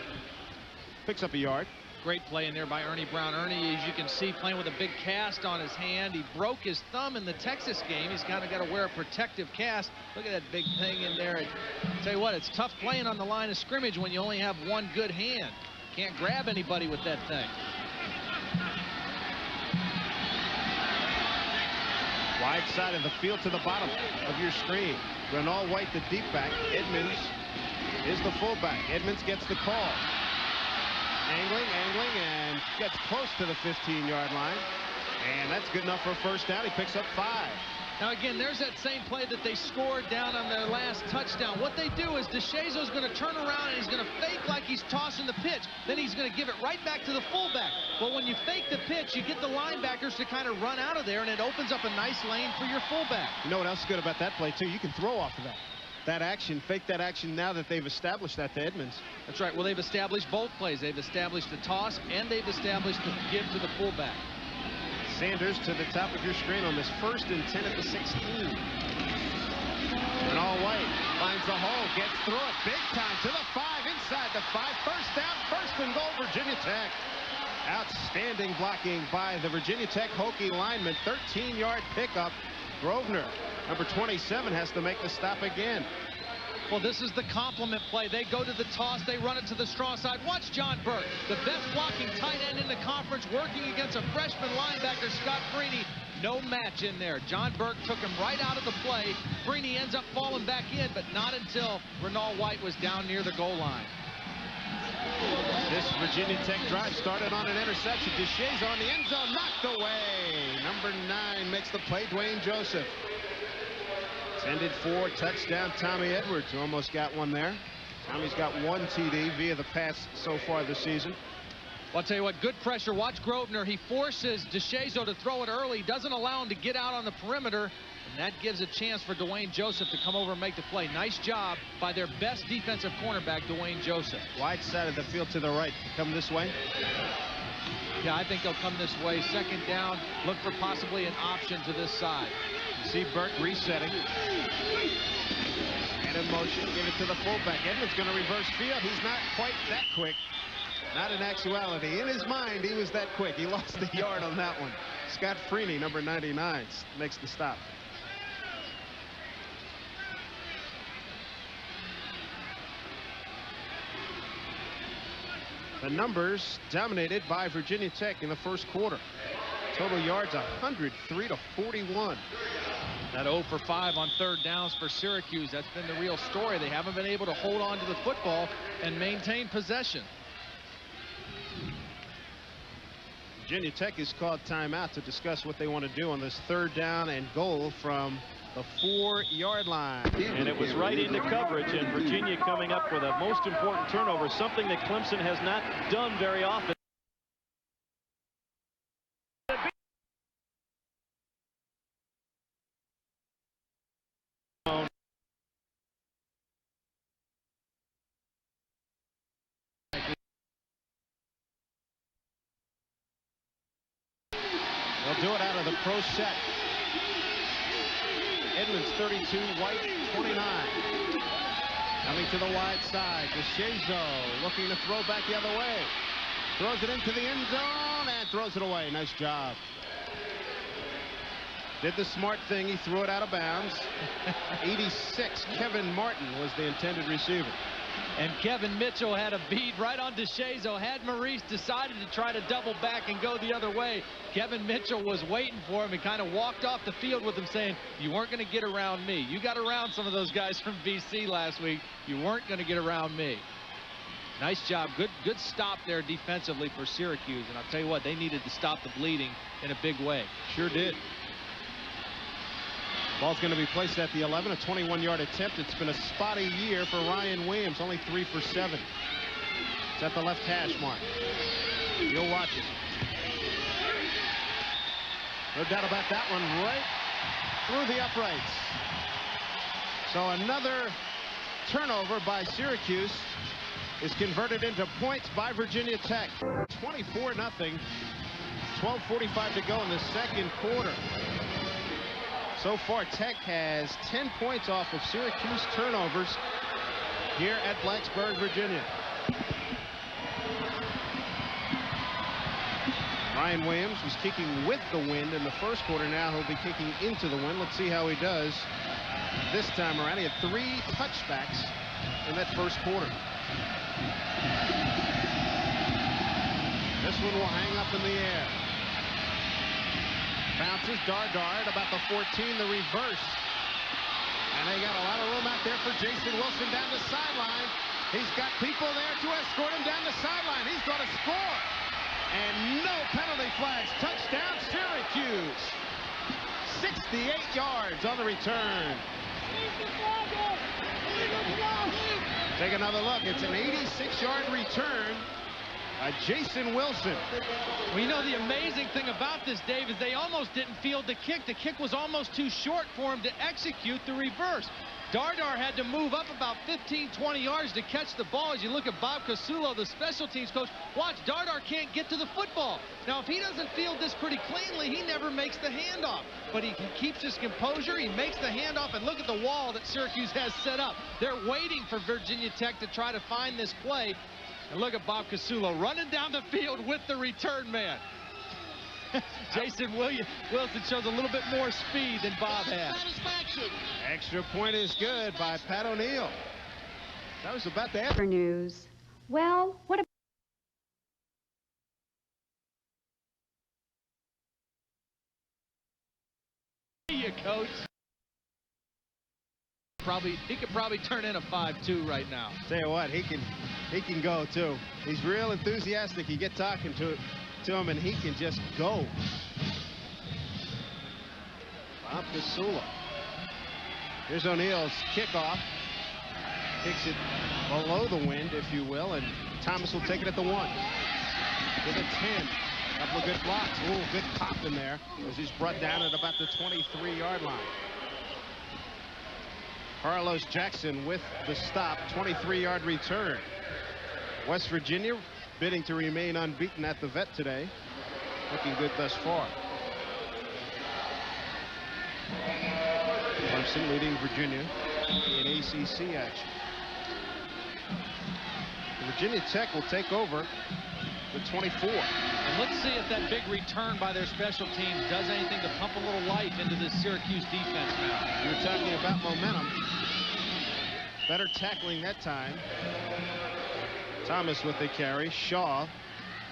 Picks up a yard. Great play in there by Ernie Brown. Ernie, as you can see, playing with a big cast on his hand. He broke his thumb in the Texas game. He's kind of got to wear a protective cast. Look at that big thing in there. I tell you what, it's tough playing on the line of scrimmage when you only have one good hand. Can't grab anybody with that thing. Wide side of the field to the bottom of your screen. Renal White, the deep back. Edmonds is the fullback. Edmonds gets the call. Angling, and gets close to the 15-yard line. And that's good enough for a first down. He picks up 5. Now, again, there's that same play that they scored down on their last touchdown. What they do is DeShazo's going to turn around and he's going to fake like he's tossing the pitch. Then he's going to give it right back to the fullback. But when you fake the pitch, you get the linebackers to kind of run out of there, and it opens up a nice lane for your fullback. You know what else is good about that play, too? You can throw off of that. That action, fake that action now that they've established that to Edmonds. That's right. Well, they've established both plays. They've established the toss, and they've established the give to the fullback. Sanders to the top of your screen on this 1st and 10 at the 16. Renal White finds the hole, gets through it big time to the 5, inside the 5. First down, 1st and goal, Virginia Tech. Outstanding blocking by the Virginia Tech Hokie lineman. 13-yard pickup. Grosvenor, number 27, has to make the stop again. Well, this is the complement play. They go to the toss. They run it to the strong side. Watch John Burke, the best blocking tight end in the conference, working against a freshman linebacker, Scott Freeney. No match in there. John Burke took him right out of the play. Freeney ends up falling back in, but not until Renal White was down near the goal line. This Virginia Tech drive started on an interception. DeShazo on the end zone, knocked away. Number 9 makes the play, Dwayne Joseph. Intended for touchdown, Tommy Edwards, who almost got one there. Tommy's got 1 TD via the pass so far this season. Well, I'll tell you what, good pressure. Watch Grosvenor. He forces DeShazo to throw it early, doesn't allow him to get out on the perimeter, and that gives a chance for Dwayne Joseph to come over and make the play. Nice job by their best defensive cornerback, Dwayne Joseph. Wide side of the field to the right. Come this way. Yeah, I think they'll come this way. 2nd down, look for possibly an option to this side. You see Burke resetting. And in motion, give it to the fullback. Edmonds going to reverse field. He's not quite that quick. Not in actuality. In his mind, he was that quick. He lost the yard on that one. Scott Freeney, number 99, makes the stop. The numbers dominated by Virginia Tech in the first quarter. Total yards 103 to 41. That 0 for 5 on third downs for Syracuse. That's been the real story. They haven't been able to hold on to the football and maintain possession. Virginia Tech has called timeout to discuss what they want to do on this third down and goal from the 4-yard line. And it was right into coverage, and Virginia coming up with a most important turnover, something that Clemson has not done very often. They'll do it out of the pro set. Edmonds 32, White 29. Coming to the wide side. DeShazo looking to throw back the other way. Throws it into the end zone and throws it away. Nice job. Did the smart thing. He threw it out of bounds. 86, Kevin Martin was the intended receiver. And Kevin Mitchell had a beat right on DeShazo. Had Maurice decided to try to double back and go the other way, Kevin Mitchell was waiting for him and kind of walked off the field with him saying, you weren't going to get around me. You got around some of those guys from BC last week. You weren't going to get around me. Nice job. Good stop there defensively for Syracuse. And I'll tell you what, they needed to stop the bleeding in a big way. Sure did. Ball's going to be placed at the 11, a 21-yard attempt. It's been a spotty year for Ryan Williams, only 3 for 7. It's at the left hash mark. You'll watch it. No doubt about that one, right through the uprights. So another turnover by Syracuse is converted into points by Virginia Tech. 24-0. 12:45 to go in the second quarter. So far, Tech has 10 points off of Syracuse turnovers here at Blacksburg, Virginia. Ryan Williams was kicking with the wind in the first quarter. Now he'll be kicking into the wind. Let's see how he does this time around. He had 3 touchbacks in that first quarter. This one will hang up in the air. Bounces Dardard about the 14, the reverse. And they got a lot of room out there for Jason Wilson down the sideline. He's got people there to escort him down the sideline. He's going to score. And no penalty flags. Touchdown, Syracuse. 68 yards on the return. Take another look. It's an 86-yard return by Jason Wilson. Well, you know, the amazing thing about this, Dave, is they almost didn't field the kick. The kick was almost too short for him to execute the reverse. Dardar had to move up about 15, 20 yards to catch the ball. As you look at Bob Casulo, the special teams coach, watch, Dardar can't get to the football. Now, if he doesn't field this pretty cleanly, he never makes the handoff. But he keeps his composure, he makes the handoff, and look at the wall that Syracuse has set up. They're waiting for Virginia Tech to try to find this play. And look at Bob Casulo running down the field with the return man. Jason Wilson shows a little bit more speed than Bob had. Extra point is good by Pat O'Neill. That was about the end. News. Well, what about you, Coach? He could probably turn in a 5-2 right now. Tell you what, he can go too. He's real enthusiastic. You get talking to him and he can just go. Bob Casulo. Here's O'Neill's kickoff. Kicks it below the wind, if you will, and Thomas will take it at the 1. To the 10. Couple of good blocks. Ooh, good pop in there as he's brought down at about the 23-yard line. Carlos Jackson with the stop, 23-yard return. West Virginia bidding to remain unbeaten at the Vet today. Looking good thus far. Clemson leading Virginia in ACC action. Virginia Tech will take over the 24. And let's see if that big return by their special teams does anything to pump a little life into this Syracuse defense now. You were talking about momentum. Better tackling that time. Thomas with the carry. Shaw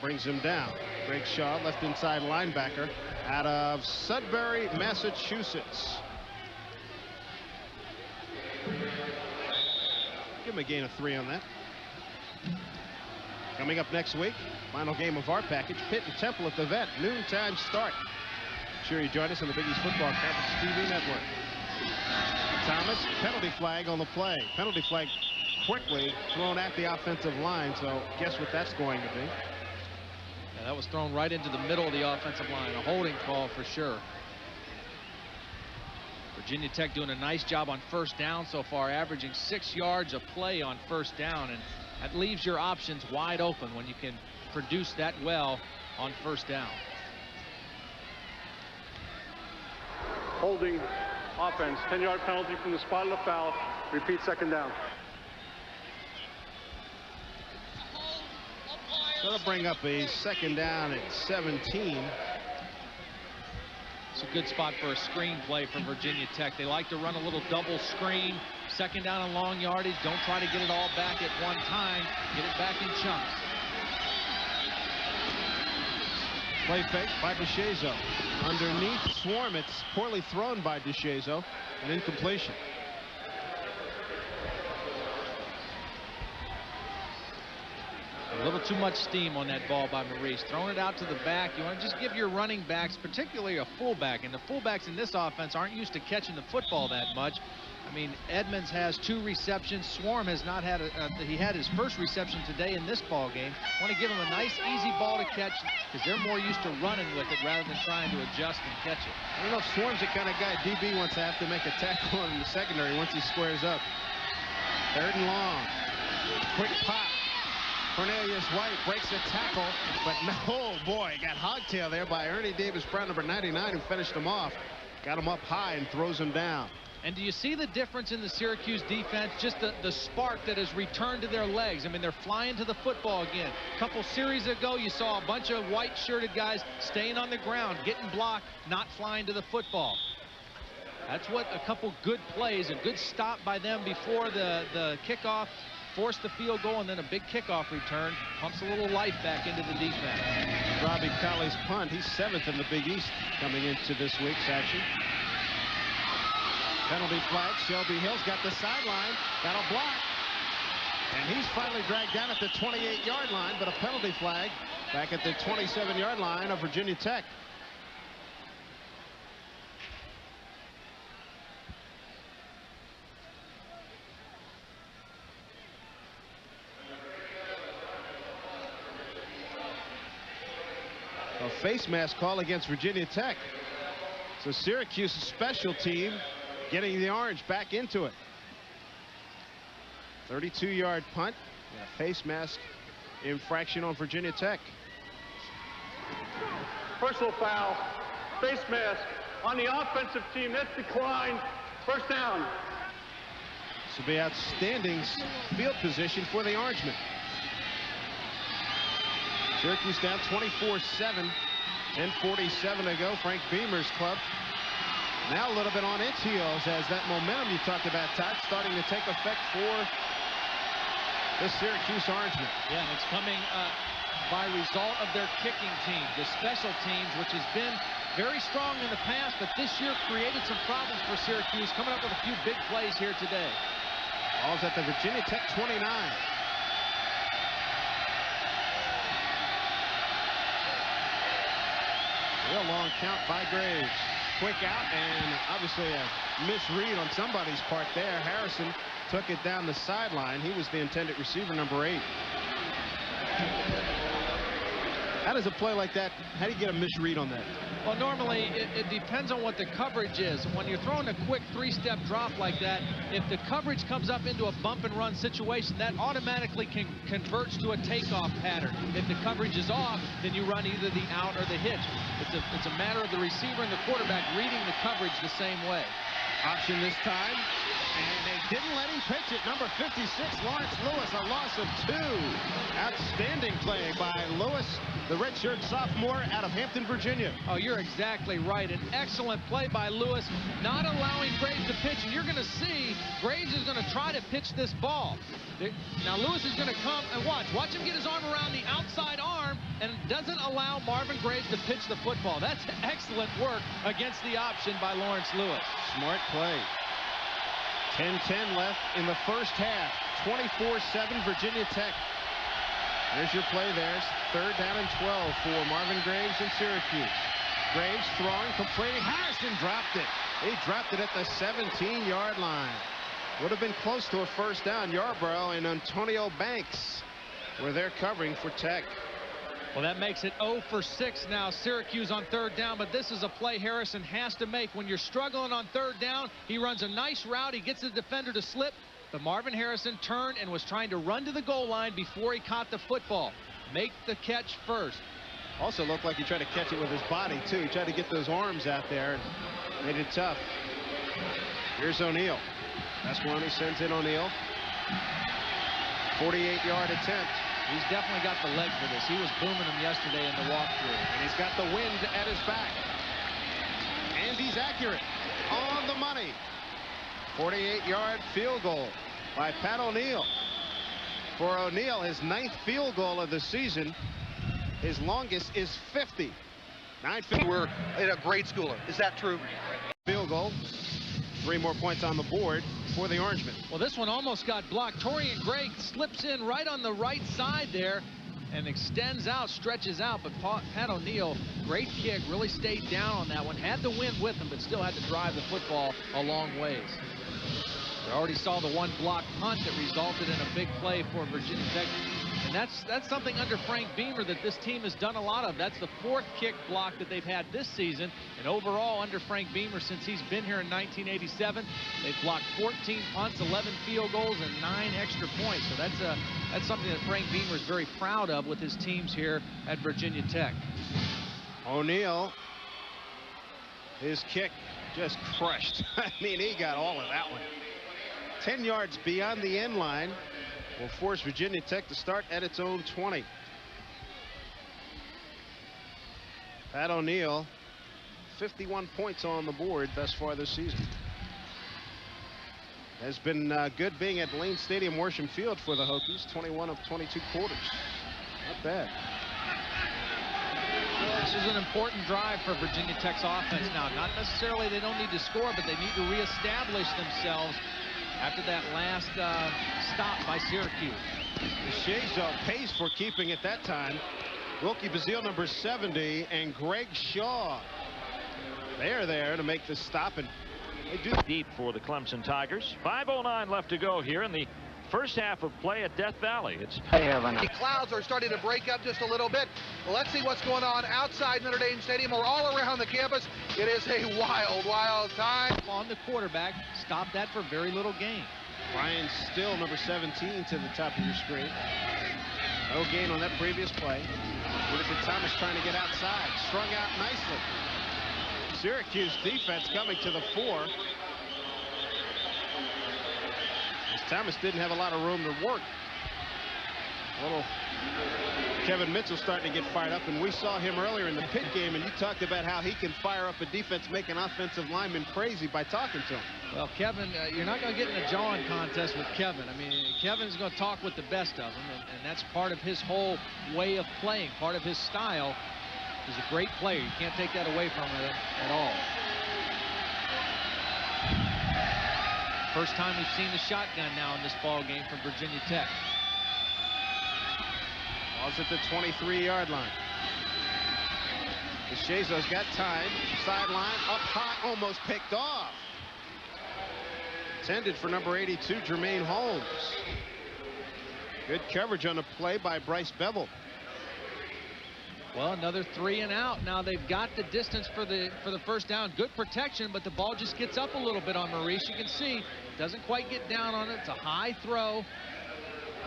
brings him down. Greg Shaw, left inside linebacker out of Sudbury, Massachusetts. Give him a gain of 3 on that. Coming up next week, final game of our package, Pitt and Temple at the Vet, noontime start. Sure you join us on the Big East Football Conference TV network. Thomas, penalty flag on the play. Penalty flag quickly thrown at the offensive line, so guess what that's going to be. Yeah, that was thrown right into the middle of the offensive line. A holding call for sure. Virginia Tech doing a nice job on first down so far, averaging 6 yards a play on first down, and that leaves your options wide open when you can produce that well on first down. Holding offense, 10-yard penalty from the spot of the foul. Repeat, second down. So that'll bring up a second down at 17. It's a good spot for a screen play from Virginia Tech. They like to run a little double screen. Second down and long yardage. Don't try to get it all back at one time. Get it back in chunks. Play fake by DeShazo. Underneath Swarm. It's poorly thrown by DeShazo. An incompletion. A little too much steam on that ball by Maurice. Throwing it out to the back. You want to just give your running backs, particularly a fullback, and the fullbacks in this offense aren't used to catching the football that much. I mean, Edmonds has 2 receptions. Swarm has not had he had his first reception today in this ball game. Want to give him a nice, easy ball to catch because they're more used to running with it rather than trying to adjust and catch it. I don't know if Swarm's the kind of guy DB wants to have to make a tackle in the secondary once he squares up. 3rd and long. Quick pop. Cornelius White breaks a tackle, but no, oh boy, got hogtailed there by Ernie Davis Brown, number 99, who finished him off. Got him up high and throws him down. And do you see the difference in the Syracuse defense? Just the spark that has returned to their legs. I mean, they're flying to the football again. A couple series ago, you saw a bunch of white-shirted guys staying on the ground, getting blocked, not flying to the football. That's what a couple good plays, a good stop by them before the kickoff, forced the field goal, and then a big kickoff return pumps a little life back into the defense. Robbie Colley's punt. He's 7th in the Big East coming into this week's action. Penalty flag. Shelby Hill's got the sideline. That'll block. And he's finally dragged down at the 28-yard line, but a penalty flag back at the 27-yard line of Virginia Tech. A face mask call against Virginia Tech. So Syracuse's special team getting the orange back into it. 32-yard punt and a face mask infraction on Virginia Tech. Personal foul, face mask on the offensive team. That's declined. First down. This will be outstanding field position for the Orangemen. Syracuse down 24-7. 10:47 to go. Frank Beamer's club now a little bit on its heels as that momentum you talked about, Todd, starting to take effect for the Syracuse Orangemen. Yeah, and it's coming by result of their kicking team, the special teams, which has been very strong in the past, but this year created some problems for Syracuse, coming up with a few big plays here today. Ball's at the Virginia Tech 29. Real long count by Graves. Quick out, and obviously a misread on somebody's part there. Harrison took it down the sideline. He was the intended receiver, number 8. How does a play like that, how do you get a misread on that? Well, normally it depends on what the coverage is. When you're throwing a quick 3-step drop like that, if the coverage comes up into a bump and run situation, that automatically converts to a takeoff pattern. If the coverage is off, then you run either the out or the hitch. It's a matter of the receiver and the quarterback reading the coverage the same way. Option this time. And they didn't let him pitch it. Number 56, Lawrence Lewis, a loss of 2. Outstanding play by Lewis, the redshirt sophomore out of Hampton, Virginia. Oh, you're exactly right. An excellent play by Lewis, not allowing Graves to pitch. And you're going to see Graves is going to try to pitch this ball. Now Lewis is going to come and watch him get his arm around the outside arm and doesn't allow Marvin Graves to pitch the football. That's excellent work against the option by Lawrence Lewis. Smart play. 10-10 left in the first half. 24-7 Virginia Tech. There's your play there. 3rd down and 12 for Marvin Graves in Syracuse. Graves throwing, completing. Harrison dropped it. He dropped it at the 17-yard line. Would have been close to a first down. Yarborough and Antonio Banks were there covering for Tech. Well, that makes it 0 for 6 now. Syracuse on 3rd down, but this is a play Harrison has to make. When you're struggling on 3rd down, he runs a nice route. He gets the defender to slip, but Marvin Harrison turned and was trying to run to the goal line before he caught the football. Make the catch first. Also looked like he tried to catch it with his body, too. He tried to get those arms out there and made it tough. Here's O'Neal. Pasquale sends in O'Neal. 48-yard attempt. He's definitely got the leg for this. He was booming him yesterday in the walkthrough. And he's got the wind at his back. And he's accurate. On the money. 48-yard field goal by Pat O'Neal. For O'Neal, his 9th field goal of the season. His longest is 50. 950. We're in a grade schooler. Is that true? Field goal. 3 more points on the board for the Orangemen. Well, this one almost got blocked. Torian Gray slips in right on the right side there and extends out, stretches out, but Pat O'Neal, great kick, really stayed down on that one. Had the wind with him, but still had to drive the football a long ways. We already saw the one block punt that resulted in a big play for Virginia Tech. And that's something under Frank Beamer that this team has done a lot of. That's the 4th kick block that they've had this season. And overall, under Frank Beamer, since he's been here in 1987, they've blocked 14 punts, 11 field goals, and 9 extra points. So that's something that Frank Beamer is very proud of with his teams here at Virginia Tech. O'Neal, his kick just crushed. I mean, he got all of that one. 10 yards beyond the end line. Will force Virginia Tech to start at its own 20. Pat O'Neal, 51 points on the board thus far this season. Has been good being at Lane Stadium, Worsham Field for the Hokies. 21 of 22 quarters. Not bad. This is an important drive for Virginia Tech's offense now. Not necessarily they don't need to score, but they need to reestablish themselves after that last stop by Syracuse. DeShazo pays for keeping it that time. Wilkie Bazile, number 70, and Greg Shaw. They are there to make the stop, and they do. Deep for the Clemson Tigers. 5:09 left to go here in the first half of play at Death Valley. The clouds are starting to break up just a little bit. Well, let's see what's going on outside Notre Dame Stadium or all around the campus. It is a wild, wild time. On the quarterback, stop that for very little gain. Brian Still, number 17, to the top of your screen. No gain on that previous play. Whitaker Thomas trying to get outside. Strung out nicely. Syracuse defense coming to the 4. Thomas didn't have a lot of room to work. Little Kevin Mitchell starting to get fired up, and we saw him earlier in the Pitt game, and you talked about how he can fire up a defense, make an offensive lineman crazy by talking to him. Well, Kevin, you're not going to get in a jawing contest with Kevin. I mean, Kevin's going to talk with the best of them, and that's part of his whole way of playing, part of his style. He's a great player. You can't take that away from him at all. First time we've seen the shotgun now in this ball game from Virginia Tech. Ball's at the 23-yard line. DeShazo's got time. Sideline, up high, almost picked off. Intended for number 82, Jermaine Holmes. Good coverage on the play by Bryce Bevel. Well, another 3 and out. Now they've got the distance for the first down. Good protection, but the ball just gets up a little bit on Maurice. You can see doesn't quite get down on it. It's a high throw.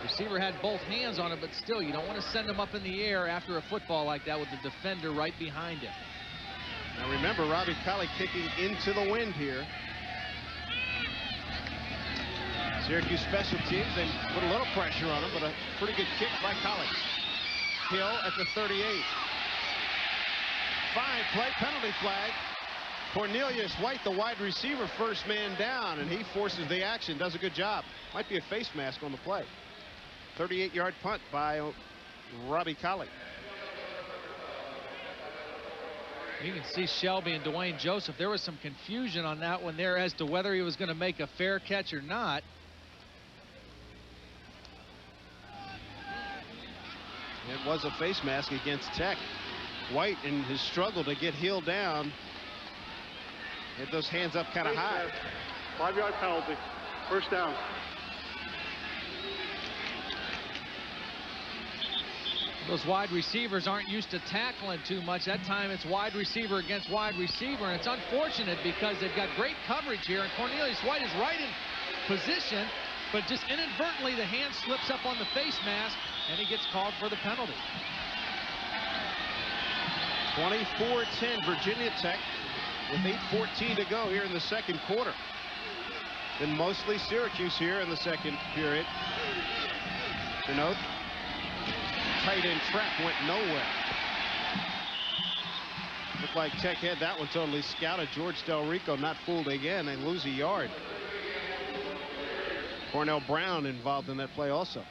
Receiver had both hands on it, but still, you don't want to send him up in the air after a football like that with the defender right behind him. Now remember, Robbie Colley kicking into the wind here. Syracuse special teams, they put a little pressure on him, but a pretty good kick by Collins. Hill at the 38. Fine play, penalty flag. Cornelius White, the wide receiver, first man down, and he forces the action, does a good job. Might be a face mask on the play. 38-yard punt by Robbie Colley. You can see Shelby and Dwayne Joseph. There was some confusion on that one there as to whether he was going to make a fair catch or not. It was a face mask against Tech. White, in his struggle to get Hill down, hit those hands up kind of high. 5-yard penalty. First down. Those wide receivers aren't used to tackling too much. That time it's wide receiver against wide receiver, and it's unfortunate because they've got great coverage here, and Cornelius White is right in position, but just inadvertently the hand slips up on the face mask, and he gets called for the penalty. 24-10 Virginia Tech with 8:14 to go here in the second quarter. Been mostly Syracuse here in the second period. To note, tight end trap went nowhere. Looked like Tech had that one totally scouted. George Del Rico not fooled again. They lose a yard. Cornell Brown involved in that play also.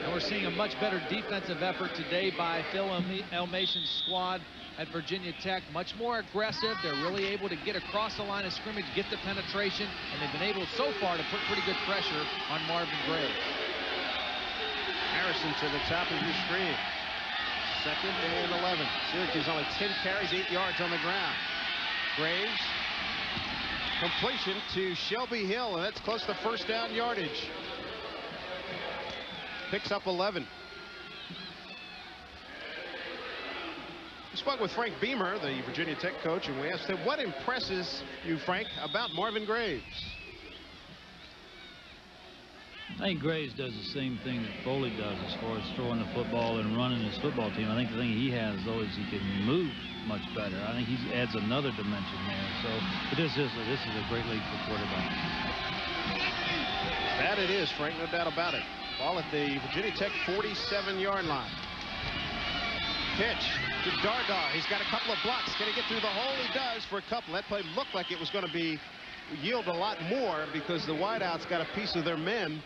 And we're seeing a much better defensive effort today by Phil Elmation's squad at Virginia Tech. Much more aggressive. They're really able to get across the line of scrimmage, get the penetration, and they've been able so far to put pretty good pressure on Marvin Graves. Harrison to the top of your screen. 2nd and 11. Syracuse only 10 carries, 8 yards on the ground. Graves, completion to Shelby Hill, and that's close to first down yardage. Picks up 11. We spoke with Frank Beamer, the Virginia Tech coach, and we asked him, what impresses you, Frank, about Marvin Graves? I think Graves does the same thing that Foley does as far as throwing the football and running his football team. I think the thing he has, though, is he can move much better. I think he adds another dimension there. So but this is a great league for quarterback. That it is, Frank, no doubt about it. Ball at the Virginia Tech 47-yard line. Pitch to Dardar. He's got a couple of blocks. Can he get through the hole? He does for a couple. That play looked like it was going to yield a lot more because the wideouts got a piece of their men.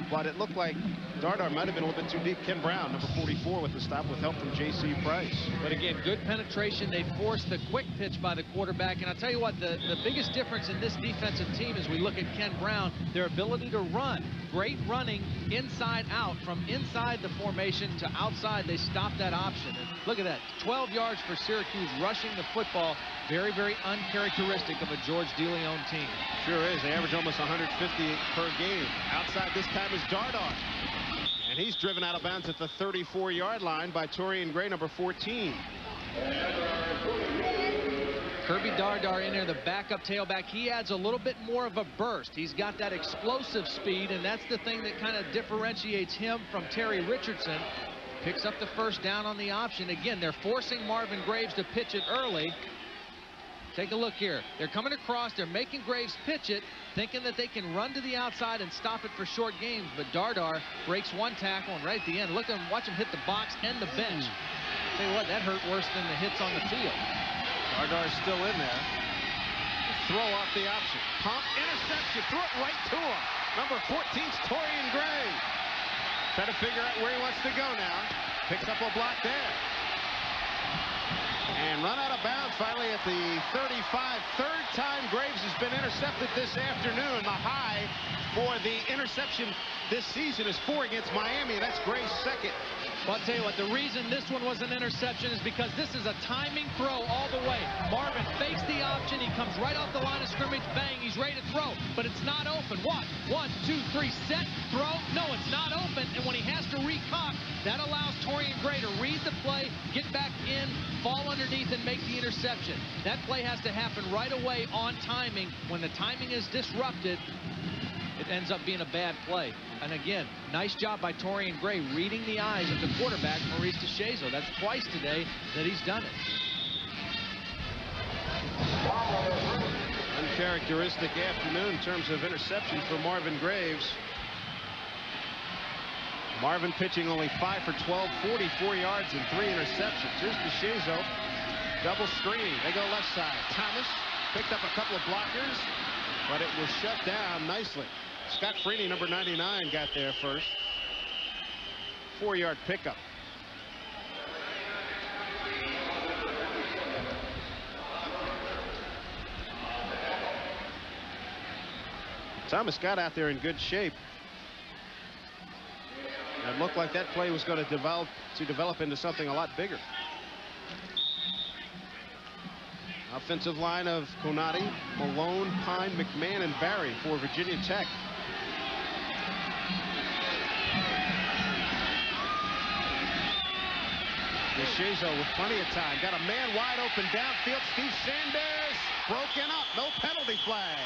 But it looked like Dardar might have been a little bit too deep. Ken Brown, number 44, with the stop with help from J.C. Price. But again, good penetration. They forced the quick pitch by the quarterback. And I'll tell you what, the biggest difference in this defensive team as we look at Ken Brown, their ability to run. Great running inside out. From inside the formation to outside, they stopped that option. And look at that. 12 yards for Syracuse rushing the football. Very, very uncharacteristic of a George DeLeon team. Sure is. They average almost 150 per game. Outside this time is Dardar. And he's driven out of bounds at the 34-yard line by Torian Gray, number 14. Kirby Dardar in there, the backup tailback. He adds a little bit more of a burst. He's got that explosive speed, and that's the thing that kind of differentiates him from Terry Richardson. Picks up the first down on the option. Again, they're forcing Marvin Graves to pitch it early. Take a look here. They're coming across. They're making Graves pitch it, thinking that they can run to the outside and stop it for short games. But Dardar breaks one tackle, and right at the end, look at him, watch him hit the box and the bench. Tell you what, that hurt worse than the hits on the field. Dardar's still in there. Throw off the option. Pump, interception, threw it right to him. Number 14's Torian Gray. Try to figure out where he wants to go now. Picks up a block there. And run out of bounds finally at the 35. Third time Graves has been intercepted this afternoon. The high for the interception this season is 4 against Miami. That's Graves' second. Well, I'll tell you what, the reason this one was an interception is because this is a timing throw all the way. Marvin fakes the option. He comes right off the line of scrimmage. Bang, he's ready to throw, but it's not open. Watch. 1, 2, 3, set, throw. No, it's not open, and when he has to recock, that allows Torian Gray to read the play, get back in, fall underneath, and make the interception. That play has to happen right away on timing. When the timing is disrupted, it ends up being a bad play. And again, nice job by Torian Gray reading the eyes of the quarterback, Maurice DeShazo. That's twice today that he's done it. Uncharacteristic afternoon in terms of interceptions for Marvin Graves. Marvin pitching only 5 for 12, 44 yards and 3 interceptions. Here's DeShazo. Double screen. They go left side. Thomas picked up a couple of blockers, but it was shut down nicely. Scott Freeney, number 99, got there first. 4-yard pickup. Thomas got out there in good shape. It looked like that play was going to develop into something a lot bigger. Offensive line of Conati, Malone, Pine, McMahon, and Barry for Virginia Tech. DeShazo with plenty of time. Got a man wide open downfield. Steve Sanders broken up. No penalty flag.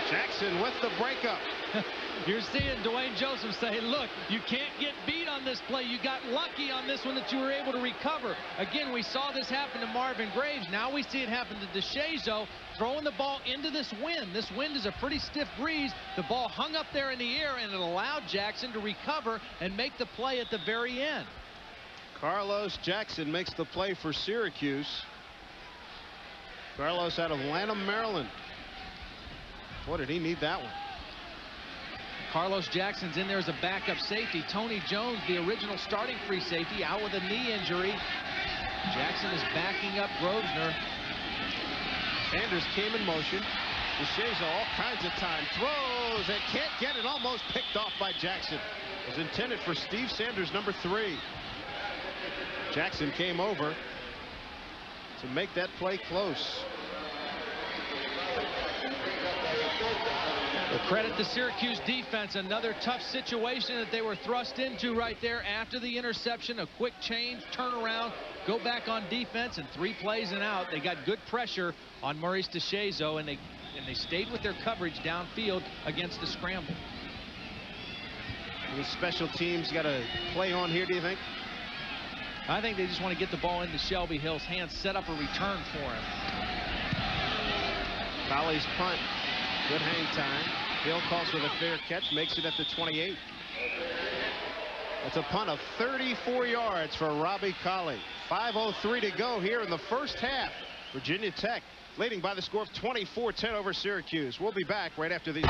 Jackson with the breakup. You're seeing Dwayne Joseph say, look, you can't get beat on this play. You got lucky on this one that you were able to recover. Again, we saw this happen to Marvin Graves. Now we see it happen to DeShazo, throwing the ball into this wind. This wind is a pretty stiff breeze. The ball hung up there in the air, and it allowed Jackson to recover and make the play at the very end. Carlos Jackson makes the play for Syracuse. Carlos out of Lanham, Maryland. Boy, did he need that one. Carlos Jackson's in there as a backup safety. Tony Jones, the original starting free safety, out with a knee injury. Jackson is backing up Grosvenor. Sanders came in motion. DeShazo all kinds of time. Throws and can't get it. Almost picked off by Jackson. It was intended for Steve Sanders, number 3. Jackson came over to make that play close. Well, credit the Syracuse defense. Another tough situation that they were thrust into right there after the interception. A quick change, turnaround, go back on defense, and 3 plays and out. They got good pressure on Maurice DeShazo, and they stayed with their coverage downfield against the scramble. Any special teams got to play on here, do you think? I think they just want to get the ball into Shelby Hill's hands, set up a return for him. Colley's punt. Good hang time. Hill calls with a fair catch, makes it at the 28. It's a punt of 34 yards for Robbie Colley. 5:03 to go here in the first half. Virginia Tech leading by the score of 24-10 over Syracuse. We'll be back right after these.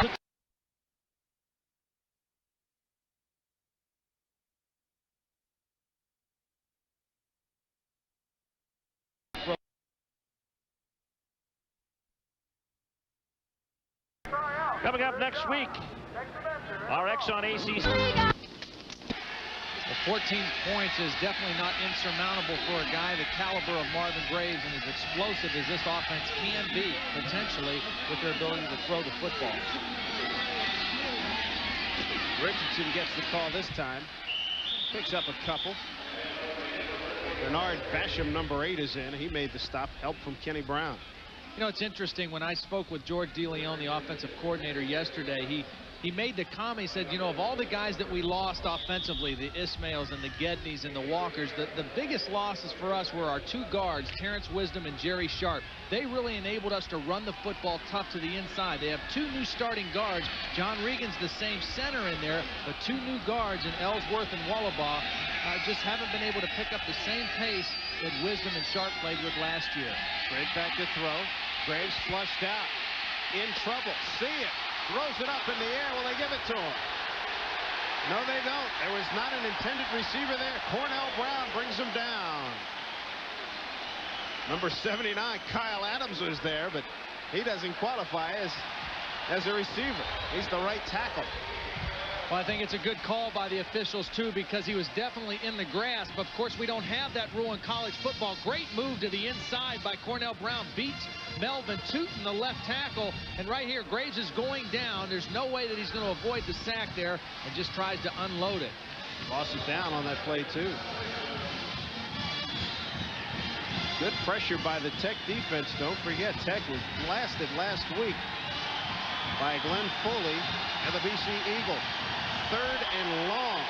Coming up next week, RX on ACC. The 14 points is definitely not insurmountable for a guy the caliber of Marvin Graves and as explosive as this offense can be, potentially, with their ability to throw the football. Richardson gets the call this time. Picks up a couple. Bernard Basham, number 8, is in. He made the stop. Help from Kenny Brown. You know, it's interesting. When I spoke with George DeLeon, the offensive coordinator, yesterday, he made the comment. He said, you know, of all the guys that we lost offensively, the Ismails and the Gedneys and the Walkers, the biggest losses for us were our 2 guards, Terrence Wisdom and Jerry Sharp. They really enabled us to run the football tough to the inside. They have 2 new starting guards. John Regan's the same center in there, but 2 new guards in Ellsworth and Wallabaugh just haven't been able to pick up the same pace that Wisdom and Sharp played with last year. Straight back to throw. Graves flushed out. In trouble. See it. Throws it up in the air. Will they give it to him? No, they don't. There was not an intended receiver there. Cornell Brown brings him down. Number 79, Kyle Adams, was there, but he doesn't qualify as a receiver. He's the right tackle. Well, I think it's a good call by the officials, too, because he was definitely in the grasp. Of course, we don't have that rule in college football. Great move to the inside by Cornell Brown. Beats Melvin Tootin, the left tackle. And right here, Graves is going down. There's no way that he's going to avoid the sack there and just tries to unload it. Lost it down on that play, too. Good pressure by the Tech defense. Don't forget, Tech was blasted last week by Glenn Foley and the BC Eagles. 3rd and long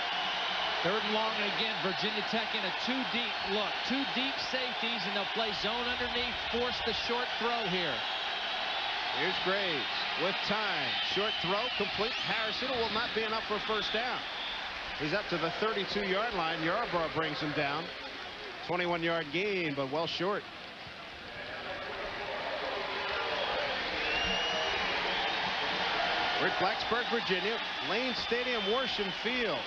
3rd and long, and again, Virginia Tech in a 2-deep look. 2 deep safeties, and they'll play zone underneath, force the short throw here. Here's Graves with time. Short throw, complete. Harrison will not be enough for a first down. He's up to the 32-yard line. Yarborough brings him down. 21-yard gain, but well short. We're at Blacksburg, Virginia. Lane Stadium, Worsham Field.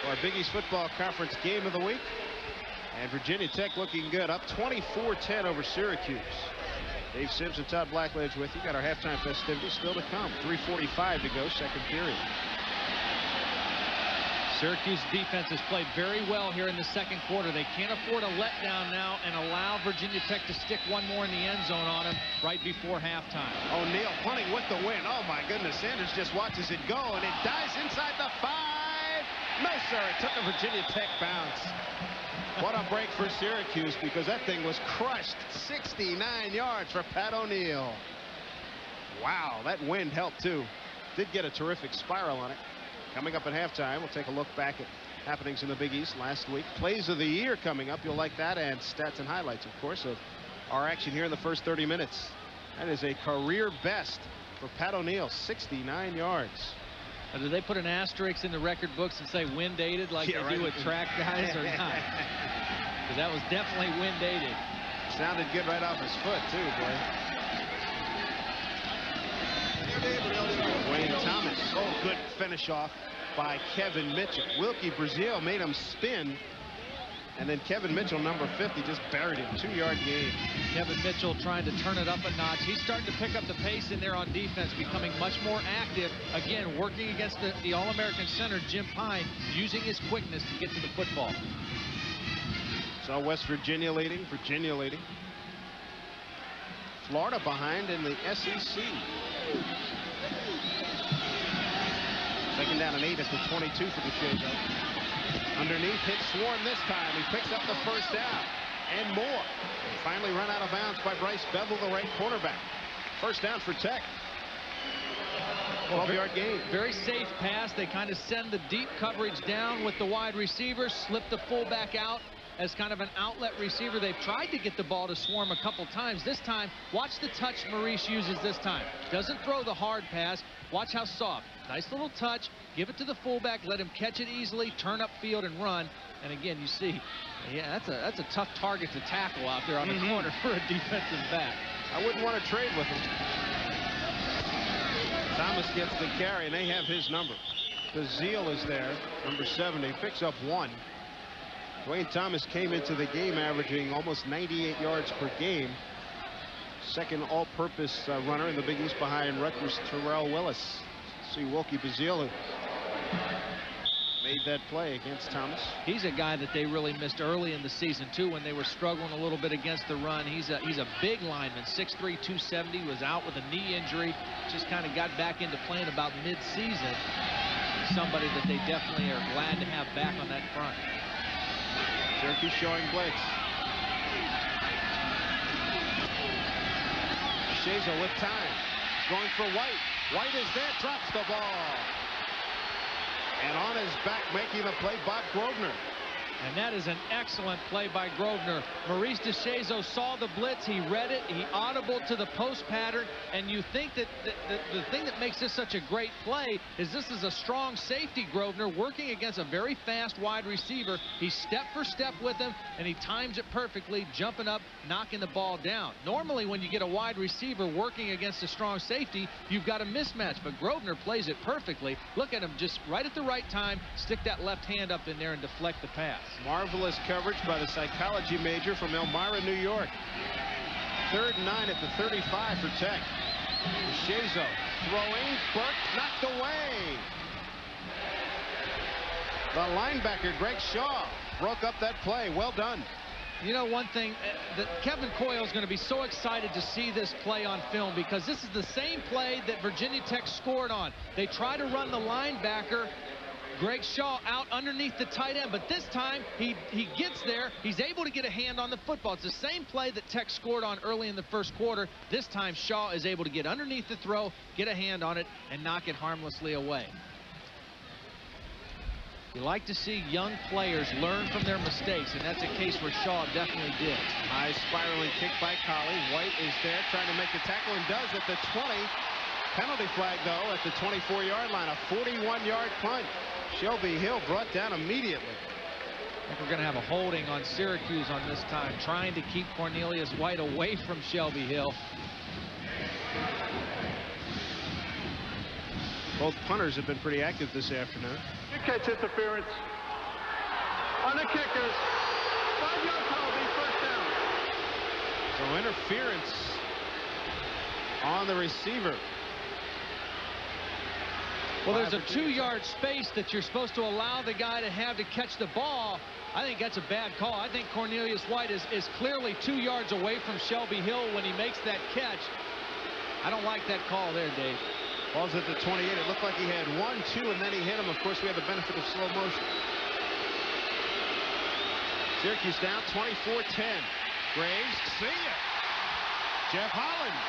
Our Big East Football Conference game of the week. And Virginia Tech looking good, up 24-10 over Syracuse. Dave Sims and Todd Blackledge with you. Got our halftime festivities still to come. 3:45 to go, second period. Syracuse defense has played very well here in the second quarter. They can't afford a letdown now and allow Virginia Tech to stick one more in the end zone on him right before halftime. O'Neal punting with the win. Oh my goodness, Sanders just watches it go, and it dives inside the 5. No, sir, it took a Virginia Tech bounce. What a break for Syracuse, because that thing was crushed. 69 yards for Pat O'Neal. Wow, that wind helped too. Did get a terrific spiral on it. Coming up at halftime, we'll take a look back at happenings in the Big East last week. Plays of the year coming up. You'll like that, and stats and highlights, of course, of our action here in the first 30 minutes. That is a career best for Pat O'Neal, 69 yards. Now, do they put an asterisk in the record books and say wind aided like they do with track guys or not? Because that was definitely wind aided. Sounded good right off his foot too, boy. Wayne Thomas. Oh, good finish off by Kevin Mitchell. Wilkie Brazil made him spin. And then Kevin Mitchell, number 50, just buried him. 2-yard gain. Kevin Mitchell trying to turn it up a notch. He's starting to pick up the pace in there on defense, becoming much more active. Again, working against the All-American center, Jim Pine, using his quickness to get to the football. So West Virginia leading, Florida behind in the SEC. 2nd down and 8 at the 22 for the Shades. Underneath, hit Swarm this time. He picks up the first down and more. Finally run out of bounds by Bryce Bevel, the right cornerback. First down for Tech. 12-yard gain. Very safe pass. They kind of send the deep coverage down with the wide receiver, slip the fullback out as kind of an outlet receiver. They've tried to get the ball to Swarm a couple times. This time, watch the touch Maurice uses this time. Doesn't throw the hard pass. Watch how soft. Nice little touch. Give it to the fullback. Let him catch it easily. Turn upfield and run. And again, you see, yeah, that's a tough target to tackle out there on the corner for a defensive back. I wouldn't want to trade with him. Thomas gets the carry, and they have his number. Bazile is there, number 70, picks up 1. Dwayne Thomas came into the game averaging almost 98 yards per game. Second all-purpose runner in the Big East behind Rutgers' Terrell Willis. See Wilkie Bazile made that play against Thomas. He's a guy that they really missed early in the season too, when they were struggling a little bit against the run. He's a big lineman, 6'3", 270, was out with a knee injury, just kind of got back into playing about mid-season. Somebody that they definitely are glad to have back on that front. Syracuse showing blitz. Shazo with time, going for White. White is there, drops the ball. And on his back, making the play, Bob Grosvenor. And that is an excellent play by Grosvenor. Maurice DeShazo saw the blitz. He read it. He audibled to the post pattern. And you think that the thing that makes this such a great play is this is a strong safety, Grosvenor, working against a very fast wide receiver. He's step for step with him, and he times it perfectly, jumping up, knocking the ball down. Normally, when you get a wide receiver working against a strong safety, you've got a mismatch. But Grosvenor plays it perfectly. Look at him, just right at the right time, stick that left hand up in there and deflect the pass. Marvelous coverage by the psychology major from Elmira, New York. 3rd and 9 at the 35 for Tech. Shazo throwing, Burke knocked away. The linebacker, Greg Shaw, broke up that play. Well done. You know, one thing, that Kevin Coyle is going to be so excited to see this play on film, because this is the same play that Virginia Tech scored on. They try to run the linebacker, Greg Shaw, out underneath the tight end, but this time he gets there. He's able to get a hand on the football. It's the same play that Tech scored on early in the first quarter. This time Shaw is able to get underneath the throw, get a hand on it, and knock it harmlessly away. You like to see young players learn from their mistakes, and that's a case where Shaw definitely did. High spiraling kick by Colley. White is there trying to make the tackle and does at the 20. Penalty flag, though, at the 24-yard line. A 41-yard punt. Shelby Hill brought down immediately. I think we're going to have a holding on Syracuse on this time, trying to keep Cornelius White away from Shelby Hill. Both punters have been pretty active this afternoon. Good catch interference on the kickers. 5-yard penalty, first down. So interference on the receiver. Well, there's a 2-yard space that you're supposed to allow the guy to have to catch the ball. I think that's a bad call. I think Cornelius White is clearly 2 yards away from Shelby Hill when he makes that catch. I don't like that call there, Dave. Ball's at the 28. It looked like he had 1, 2, and then he hit him. Of course, we have the benefit of slow motion. Syracuse down 24-10. Graves, see ya. Jeff Holland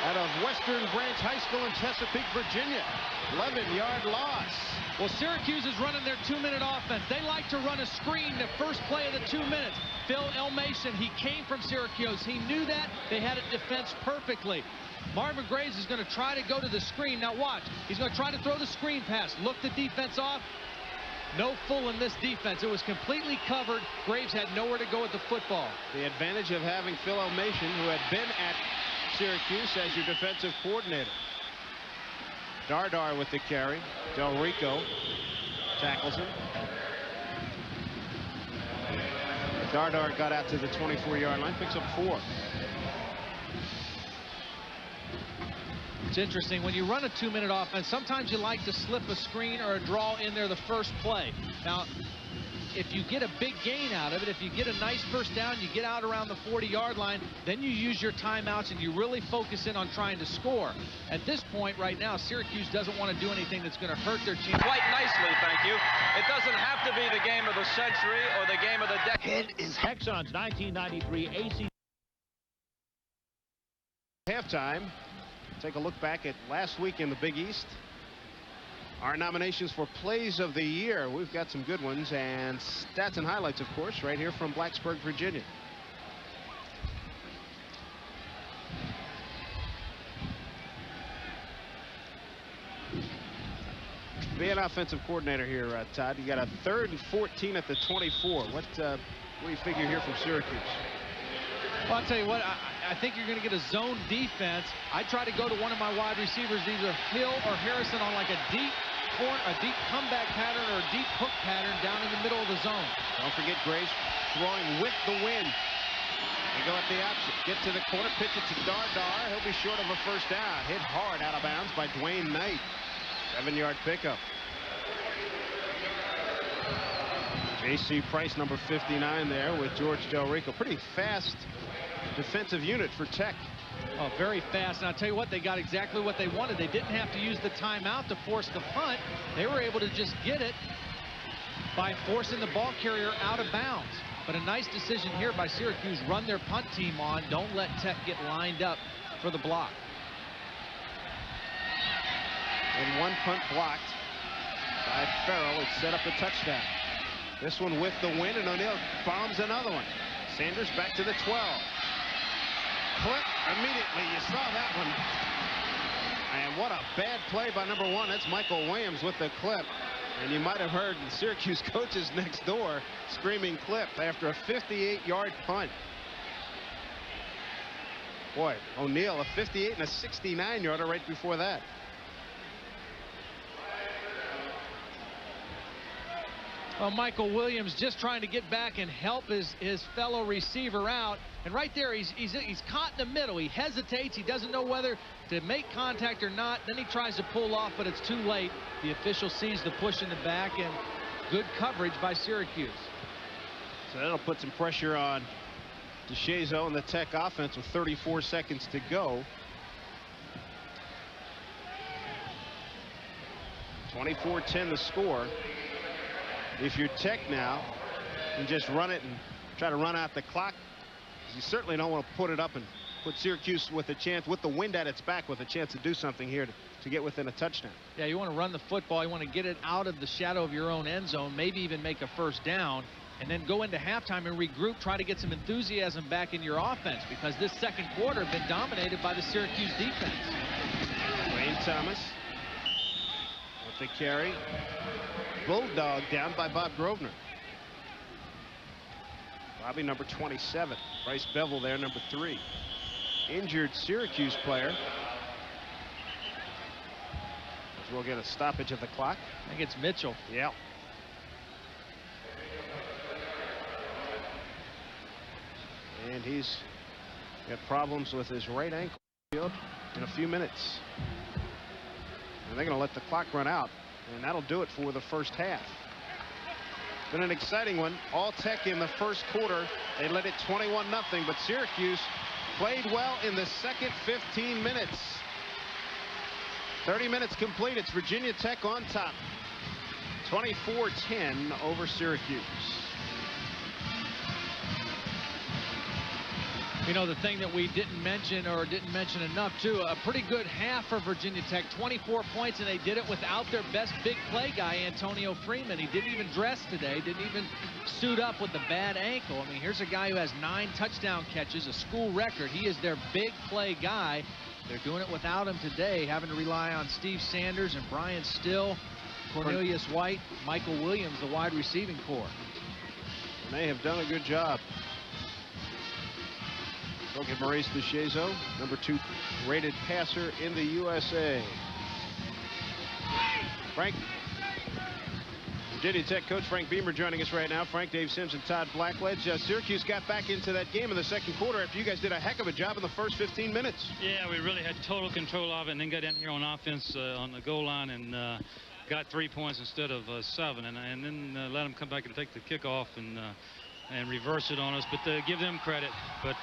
out of Western Branch High School in Chesapeake, Virginia. 11-yard loss. Well, Syracuse is running their 2-minute offense. They like to run a screen the first play of the 2 minutes. Phil Elmation, he came from Syracuse. He knew that. They had it defense perfectly. Marvin Graves is going to try to go to the screen. Now watch. He's going to try to throw the screen pass. Look the defense off. No full in this defense. It was completely covered. Graves had nowhere to go with the football. The advantage of having Phil Elmation, who had been at Syracuse as your defensive coordinator. Dardar with the carry. Del Rico tackles him. Dardar got out to the 24-yard line, picks up 4. It's interesting, when you run a 2-minute offense, sometimes you like to slip a screen or a draw in there the first play. Now, if you get a big gain out of it, if you get a nice first down, you get out around the 40-yard line, then you use your timeouts and you really focus in on trying to score. At this point right now, Syracuse doesn't want to do anything that's going to hurt their team. Quite nicely, thank you. It doesn't have to be the game of the century or the game of the decade. It is Exxon's 1993 AC. Halftime. Take a look back at last week in the Big East. Our nominations for Plays of the Year. We've got some good ones, and stats and highlights, of course, right here from Blacksburg, Virginia. Be an offensive coordinator here, Todd. You got a 3rd and 14 at the 24. What do you figure here from Syracuse? Well, I'll tell you what, I think you're going to get a zone defense. I try to go to one of my wide receivers, either Hill or Harrison, on like a deep comeback pattern or a deep hook pattern down in the middle of the zone. Don't forget Graves throwing with the wind. They go at the option. Get to the corner, pitch it to Dardar. He'll be short of a first down. Hit hard out of bounds by Dwayne Knight. 7-yard pickup. J.C. Price, number 59 there with George Del Rico. Pretty fast defensive unit for Tech. Oh, very fast. And I'll tell you what, they got exactly what they wanted. They didn't have to use the timeout to force the punt. They were able to just get it by forcing the ball carrier out of bounds. But a nice decision here by Syracuse. Run their punt team on. Don't let Tech get lined up for the block. And one punt blocked by Farrell. It set up a touchdown. This one with the win, and O'Neal bombs another one. Sanders back to the 12. Clip immediately. You saw that one. And what a bad play by number 1. That's Michael Williams with the clip. And you might have heard the Syracuse coaches next door screaming clip after a 58-yard punt. Boy, O'Neal, a 58 and a 69-yarder right before that. Well, Michael Williams just trying to get back and help his fellow receiver out. And right there, he's caught in the middle. He hesitates. He doesn't know whether to make contact or not. Then he tries to pull off, but it's too late. The official sees the push in the back, and good coverage by Syracuse. So that'll put some pressure on DeShazo and the Tech offense with 34 seconds to go. 24-10 the score. If you're Tech now, you just run it and try to run out the clock. You certainly don't want to put it up and put Syracuse with a chance, with the wind at its back, with a chance to do something here to get within a touchdown. Yeah, you want to run the football. You want to get it out of the shadow of your own end zone, maybe even make a first down, and then go into halftime and regroup, try to get some enthusiasm back in your offense, because this second quarter has been dominated by the Syracuse defense. Wayne Thomas with the carry. Bulldog down by Bob Grosvenor. Bobby, number 27. Bryce Bevel there, number 3. Injured Syracuse player. We'll get a stoppage of the clock. I think it's Mitchell. Yeah. And he's got problems with his right ankle in a few minutes. And they're going to let the clock run out, and that'll do it for the first half. Been an exciting one. All Tech in the first quarter. They led it 21-0, but Syracuse played well in the second 15 minutes. 30 minutes complete. It's Virginia Tech on top. 24-10 over Syracuse. You know, the thing that we didn't mention enough too, a pretty good half for Virginia Tech. 24 points, and they did it without their best big play guy, Antonio Freeman. He didn't even dress today, didn't even suit up with the bad ankle. I mean, here's a guy who has 9 touchdown catches, a school record. He is their big play guy. They're doing it without him today, having to rely on Steve Sanders and Brian Still, Cornelius White, Michael Williams, the wide receiving core. And they have done a good job. Look at Maurice DeShazo, number 2 rated passer in the USA. Virginia Tech coach Frank Beamer joining us right now. Frank, Dave Sims, and Todd Blackledge. Syracuse got back into that game in the second quarter after you guys did a heck of a job in the first 15 minutes. Yeah, we really had total control of it, and then got in here on offense on the goal line and got 3 points instead of 7, and then let them come back and take the kickoff and reverse it on us. But give them credit. But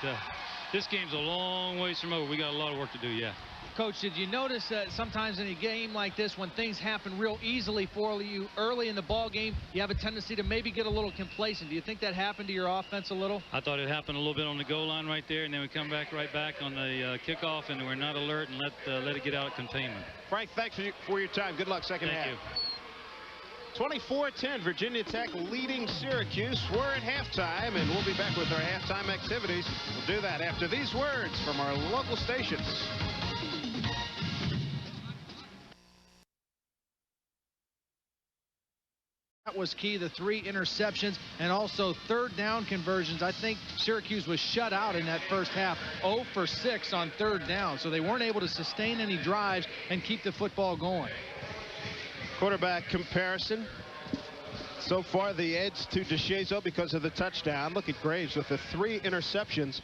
this game's a long ways from over. We got a lot of work to do, yeah. Coach, did you notice that sometimes in a game like this, when things happen real easily for you early in the ball game, you have a tendency to maybe get a little complacent? Do you think that happened to your offense a little? I thought it happened a little bit on the goal line right there, and then we come back right back on the kickoff, and we're not alert and let it get out of containment. Frank, thanks for your time. Good luck second half. Thank you. 24-10, Virginia Tech leading Syracuse. We're at halftime, and we'll be back with our halftime activities. We'll do that after these words from our local stations. That was key, the 3 interceptions and also third down conversions. I think Syracuse was shut out in that first half, 0 for 6 on third down, so they weren't able to sustain any drives and keep the football going. Quarterback comparison. So far, the edge to DeShazo because of the touchdown. Look at Graves with the 3 interceptions.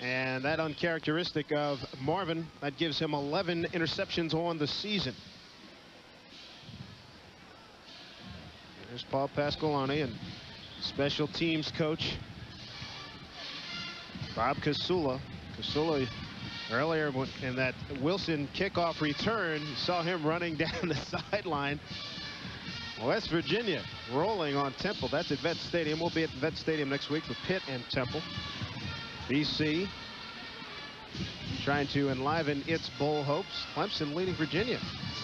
And that uncharacteristic of Marvin, that gives him 11 interceptions on the season. There's Paul Pasqualoni and special teams coach Bob Casula. Casula earlier in that Wilson kickoff return, you saw him running down the sideline. West Virginia rolling on Temple. That's at Vet Stadium. We'll be at Vet Stadium next week for Pitt and Temple. BC trying to enliven its bowl hopes. Clemson leading Virginia.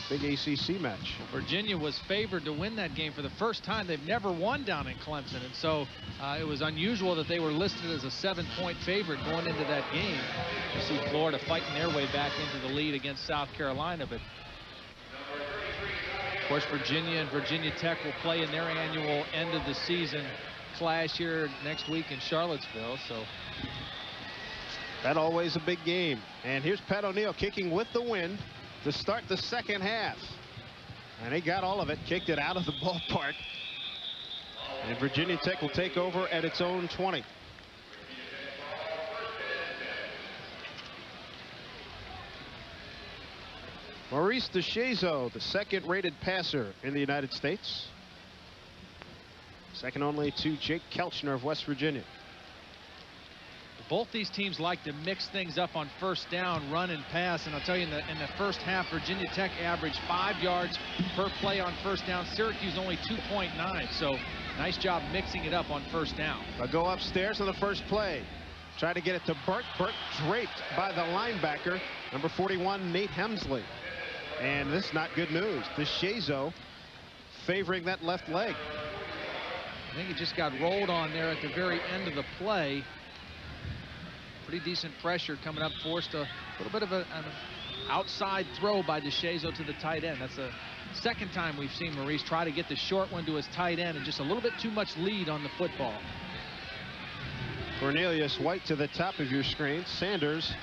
Big ACC match. Virginia was favored to win that game for the first time. They've never won down in Clemson, and so it was unusual that they were listed as a 7-point favorite going into that game. You see Florida fighting their way back into the lead against South Carolina, but of course Virginia and Virginia Tech will play in their annual end of the season clash here next week in Charlottesville. So that always a big game. And here's Pat O'Neill kicking with the wind to start the second half. And he got all of it, kicked it out of the ballpark. And Virginia Tech will take over at its own 20. Maurice DeShazo, the 2nd-rated passer in the United States. Second only to Jake Kelchner of West Virginia. Both these teams like to mix things up on first down, run and pass. And I'll tell you, in the first half, Virginia Tech averaged 5 yards per play on first down. Syracuse only 2.9. So nice job mixing it up on first down. I'll go upstairs on the first play. Tried to get it to Burt. Burt draped by the linebacker, number 41, Nate Hemsley. And this is not good news. DeShazo favoring that left leg. I think he just got rolled on there at the very end of the play. Pretty decent pressure coming up, forced a little bit of an outside throw by DeShazo to the tight end. That's the second time we've seen Maurice try to get the short one to his tight end, and just a little bit too much lead on the football. Cornelius White to the top of your screen. Sanders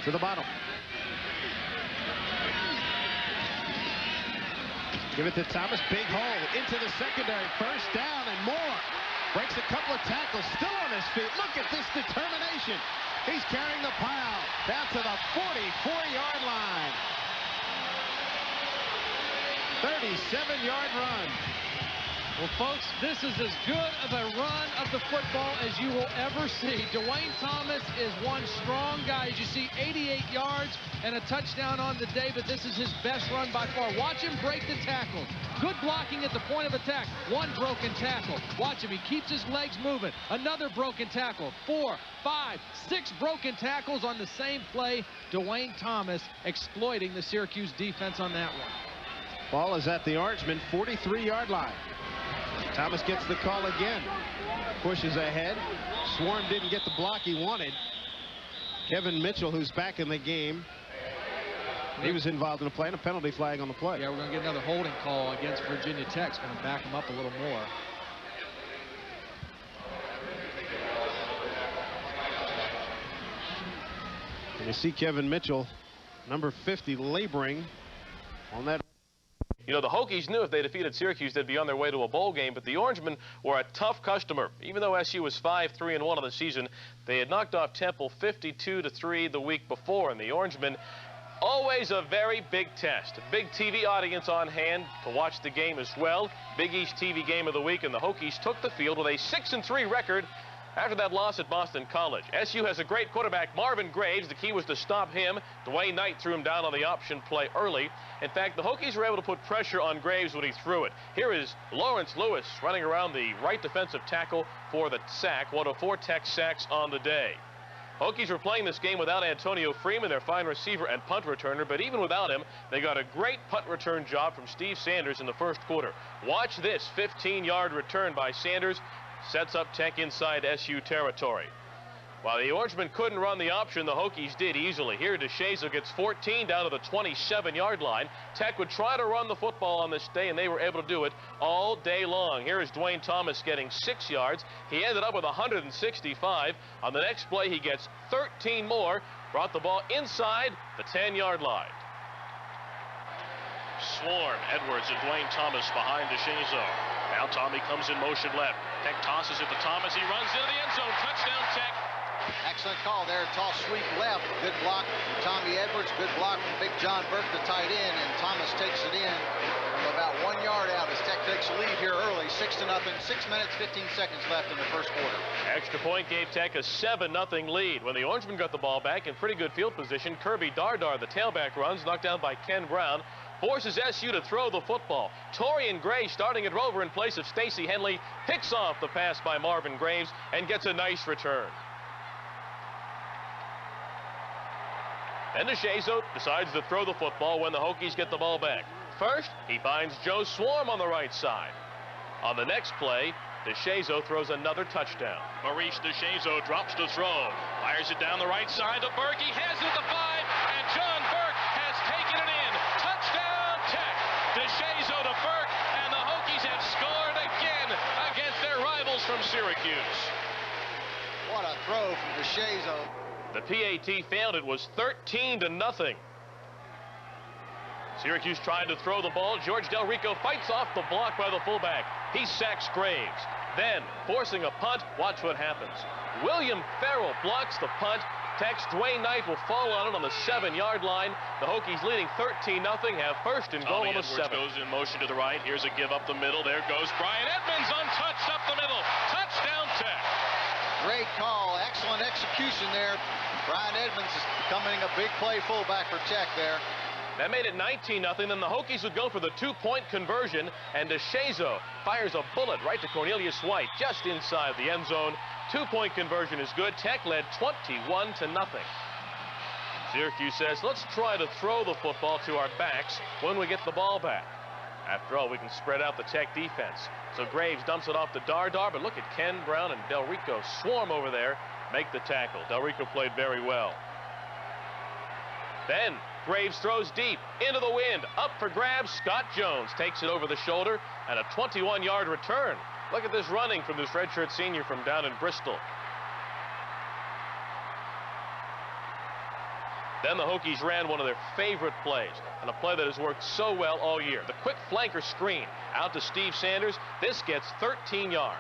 to the bottom. Give it to Thomas. Big hole into the secondary. First down and more. Breaks a couple of tackles. Still on his feet. Look at this determination. He's carrying the pile down to the 44-yard line. 37-yard run. Well, folks, this is as good of a run of the football as you will ever see. Dwayne Thomas is one strong guy. As you see, 88 yards and a touchdown on the day, but this is his best run by far. Watch him break the tackle. Good blocking at the point of attack. One broken tackle. Watch him. He keeps his legs moving. Another broken tackle. 4, 5, 6 broken tackles on the same play. Dwayne Thomas exploiting the Syracuse defense on that one. Ball is at the Orangeman 43-yard line. Thomas gets the call again. Pushes ahead. Swarm didn't get the block he wanted. Kevin Mitchell, who's back in the game, he was involved in the play and a penalty flag on the play. Yeah, we're going to get another holding call against Virginia Tech. It's going to back him up a little more. And you see Kevin Mitchell, number 50, laboring on that. You know, the Hokies knew if they defeated Syracuse, they'd be on their way to a bowl game, but the Orangemen were a tough customer. Even though SU was 5-3-1 on the season, they had knocked off Temple 52-3 the week before, and the Orangemen, always a very big test. A big TV audience on hand to watch the game as well. Big East TV game of the week, and the Hokies took the field with a 6-3 record after that loss at Boston College. SU has a great quarterback, Marvin Graves. The key was to stop him. Dwayne Knight threw him down on the option play early. In fact, the Hokies were able to put pressure on Graves when he threw it. Here is Lawrence Lewis running around the right defensive tackle for the sack. One of 4 Tech sacks on the day. Hokies were playing this game without Antonio Freeman, their fine receiver and punt returner, but even without him, they got a great punt return job from Steve Sanders in the first quarter. Watch this 15-yard return by Sanders. Sets up Tech inside SU territory. While the Orangemen couldn't run the option, the Hokies did easily. Here, DeShazo gets 14 down to the 27-yard line. Tech would try to run the football on this day, and they were able to do it all day long. Here is Dwayne Thomas getting 6 yards. He ended up with 165. On the next play, he gets 13 more. Brought the ball inside the 10-yard line. Swarm, Edwards, and Dwayne Thomas behind DeShazo. Now Tommy comes in motion left. Tech tosses it to Thomas. He runs into the end zone. Touchdown, Tech. Excellent call there. Tall sweep left. Good block from Tommy Edwards. Good block from Big John Burke, the tight end. And Thomas takes it in from about 1 yard out as Tech takes a lead here early. 6-0. 6 minutes, 15 seconds left in the first quarter. Extra point gave Tech a 7-0 lead. When the Orangemen got the ball back in pretty good field position, Kirby Dardar, the tailback, runs, knocked down by Ken Brown. Forces SU to throw the football. Torian Gray starting at Rover in place of Stacy Henley. Picks off the pass by Marvin Graves and gets a nice return. Then DeShazo decides to throw the football when the Hokies get the ball back. First, he finds Joe Swarm on the right side. On the next play, DeShazo throws another touchdown. Maurice DeShazo drops to throw. Fires it down the right side to Burke. He has it at the 5, and John Burke has taken it in. Touchdown, Tech. DeShazo to Burke, and the Hokies have scored again against their rivals from Syracuse. What a throw from DeShazo. The PAT failed. It was 13-0. Syracuse tried to throw the ball. George Del Rico fights off the block by the fullback. He sacks Graves. Then, forcing a punt, watch what happens. William Farrell blocks the punt. Tech's Dwayne Knight will fall on it on the 7-yard line. The Hokies leading 13-0, have first and goal on the 7. Goes in motion to the right. Here's a give up the middle. There goes Brian Edmonds, untouched up the middle. Touchdown, Tech. Great call. Excellent execution there. Brian Edmonds is becoming a big play fullback for Tech there. That made it 19-0. Then the Hokies would go for the two-point conversion, and DeShazo fires a bullet right to Cornelius White just inside the end zone. Two-point conversion is good. Tech led 21-0. Syracuse says, let's try to throw the football to our backs when we get the ball back. After all, we can spread out the Tech defense. So Graves dumps it off to Dardar, but look at Ken Brown and Del Rico swarm over there, make the tackle. Del Rico played very well. Then Graves throws deep into the wind. Up for grabs. Scott Jones takes it over the shoulder and a 21-yard return. Look at this running from this redshirt senior from down in Bristol. Then the Hokies ran one of their favorite plays, and a play that has worked so well all year. The quick flanker screen out to Steve Sanders. This gets 13 yards.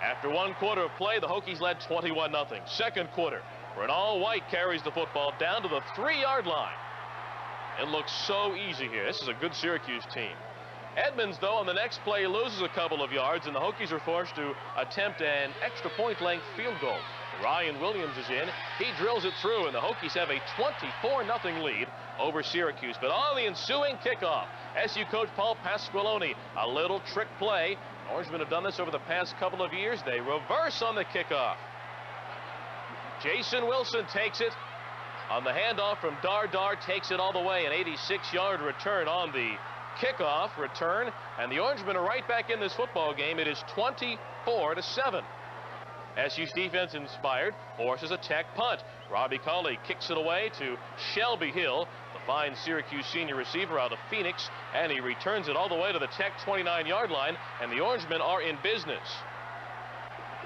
After one quarter of play, the Hokies led 21-0. Second quarter, Renal White carries the football down to the 3-yard line. It looks so easy here. This is a good Syracuse team. Edmonds, though, on the next play loses a couple of yards, and the Hokies are forced to attempt an extra point-length field goal. Ryan Williams is in. He drills it through, and the Hokies have a 24-0 lead over Syracuse. But on the ensuing kickoff, SU coach Paul Pasqualoni, a little trick play. Orangemen have done this over the past couple of years. They reverse on the kickoff. Jason Wilson takes it on the handoff from Dardar, takes it all the way. An 86-yard return on the kickoff return, and the Orangemen are right back in this football game. It is 24-7. SU's defense inspired, forces a Tech punt. Robbie Colley kicks it away to Shelby Hill, the fine Syracuse senior receiver out of Phoenix, and he returns it all the way to the Tech 29-yard line, and the Orangemen are in business.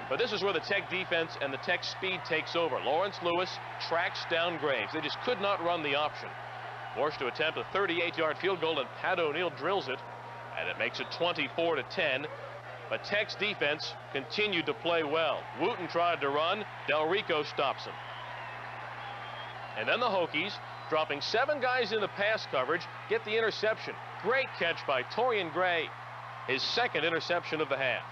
But this is where the Tech defense and the Tech speed takes over. Lawrence Lewis tracks down Graves. They just could not run the option. Forced to attempt a 38-yard field goal, and Pat O'Neill drills it, and it makes it 24-10. But Tech's defense continued to play well. Wooten tried to run. Del Rico stops him. And then the Hokies, dropping 7 guys in the pass coverage, get the interception. Great catch by Torian Gray, his second interception of the half.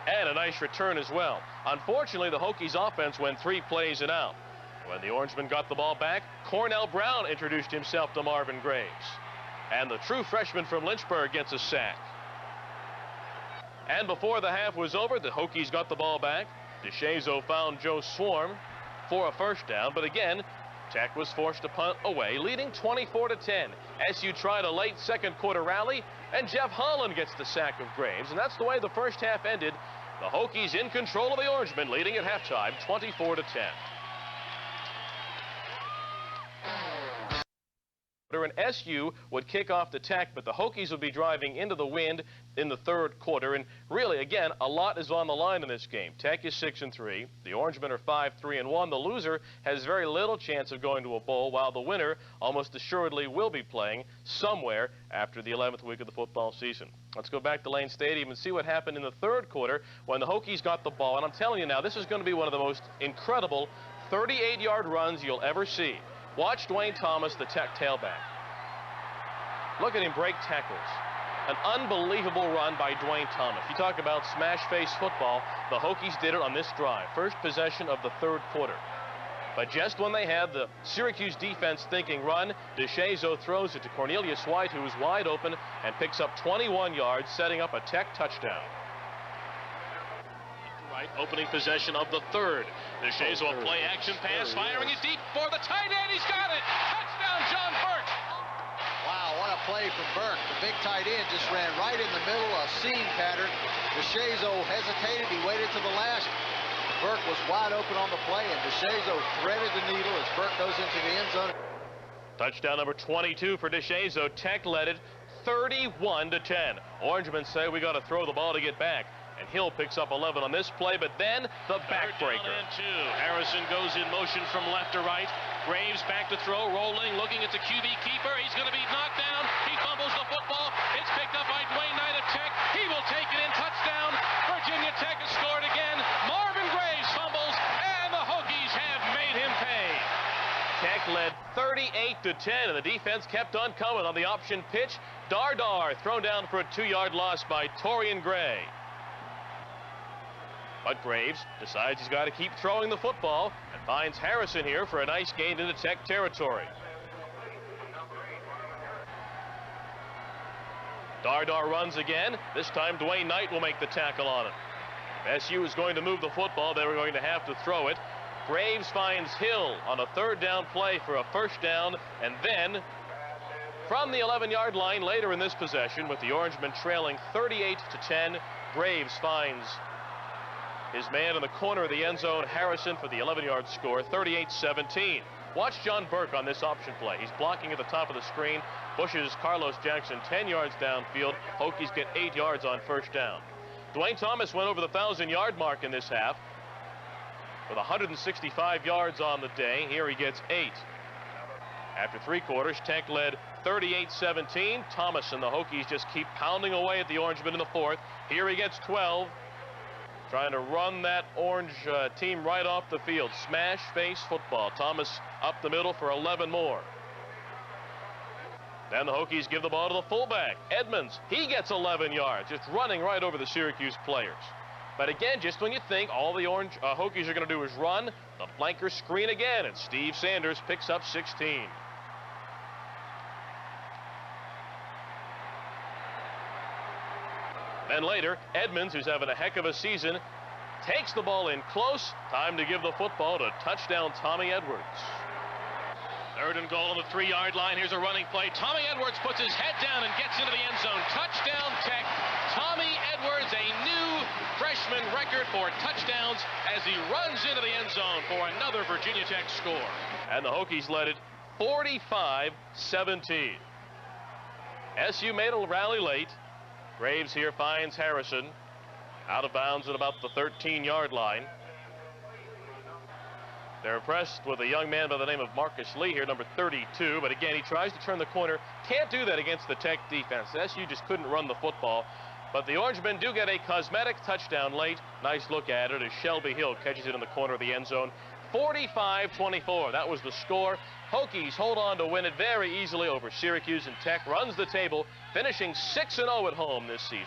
And a nice return as well. Unfortunately, the Hokies offense went 3 plays and out. When the Orangemen got the ball back, Cornell Brown introduced himself to Marvin Graves. And the true freshman from Lynchburg gets a sack. And before the half was over, the Hokies got the ball back. DeShazo found Joe Swarm for a first down, but again, Tech was forced to punt away, leading 24-10. SU tried a late second quarter rally, and Jeff Holland gets the sack of Graves, and that's the way the first half ended. The Hokies in control of the Orangemen, leading at halftime, 24-10. And SU would kick off the Tech, but the Hokies would be driving into the wind in the third quarter. And really, again, a lot is on the line in this game. Tech is 6-3. The Orangemen are 5-3-1. The loser has very little chance of going to a bowl, while the winner almost assuredly will be playing somewhere after the 11th week of the football season. Let's go back to Lane Stadium and see what happened in the third quarter when the Hokies got the ball. And I'm telling you now, this is going to be one of the most incredible 38-yard runs you'll ever see. Watch Dwayne Thomas, the Tech tailback. Look at him break tackles. An unbelievable run by Dwayne Thomas. You talk about smash-face football, the Hokies did it on this drive. First possession of the third quarter. But just when they had the Syracuse defense thinking run, DeShazo throws it to Cornelius White, who is wide open, and picks up 21 yards, setting up a Tech touchdown. Right, opening possession of the third. DeShazo a play-action pass, firing it deep for the tight end. He's got it! Touchdown, John Burke! Wow, what a play from Burke. The big tight end just ran right in the middle, a seam pattern. DeShazo hesitated. He waited to the last. Burke was wide open on the play, and DeShazo threaded the needle as Burke goes into the end zone. Touchdown number 22 for DeShazo. Tech led it 31-10. Orangemen say we got to throw the ball to get back. And Hill picks up 11 on this play, but then the backbreaker. Harrison goes in motion from left to right. Graves back to throw, rolling, looking at the QB keeper. He's going to be knocked down. He fumbles the football. It's picked up by Dwayne Knight of Tech. He will take it in. Touchdown. Virginia Tech has scored again. Marvin Graves fumbles, and the Hokies have made him pay. Tech led 38-10, and the defense kept on coming on the option pitch. Dardar thrown down for a 2-yard loss by Torian Gray. But Graves decides he's got to keep throwing the football and finds Harrison here for a nice gain into Tech territory. Dardar runs again. This time Dwayne Knight will make the tackle on it. SU is going to move the football. They were going to have to throw it. Graves finds Hill on a 3rd down play for a 1st down, and then from the 11-yard line later in this possession, with the Orangemen trailing 38-10, Graves finds his man in the corner of the end zone, Harrison, for the 11-yard score, 38-17. Watch John Burke on this option play. He's blocking at the top of the screen, pushes Carlos Jackson 10 yards downfield. Hokies get 8 yards on 1st down. Dwayne Thomas went over the 1,000-yard mark in this half with 165 yards on the day. Here he gets 8. After 3 quarters, Tech led 38-17. Thomas and the Hokies just keep pounding away at the Orangemen in the 4th. Here he gets 12. Trying to run that Orange team right off the field. Smash face football. Thomas up the middle for 11 more. Then the Hokies give the ball to the fullback, Edmonds. He gets 11 yards, just running right over the Syracuse players. But again, just when you think all the Orange Hokies are going to do is run, the flanker screen again, and Steve Sanders picks up 16. Then later, Edmonds, who's having a heck of a season, takes the ball in close. Time to give the football to touchdown Tommy Edwards. 3rd and goal on the 3-yard line. Here's a running play. Tommy Edwards puts his head down and gets into the end zone. Touchdown Tech. Tommy Edwards, a new freshman record for touchdowns as he runs into the end zone for another Virginia Tech score. And the Hokies led it 45-17. SU made a rally late. Graves here finds Harrison out of bounds at about the 13-yard line. They're impressed with a young man by the name of Marcus Lee here, number 32. But again, he tries to turn the corner. Can't do that against the Tech defense. SU just couldn't run the football. But the Orangemen do get a cosmetic touchdown late. Nice look at it as Shelby Hill catches it in the corner of the end zone. 45-24. That was the score. Hokies hold on to win it very easily over Syracuse, and Tech runs the table, finishing 6-0 at home this season.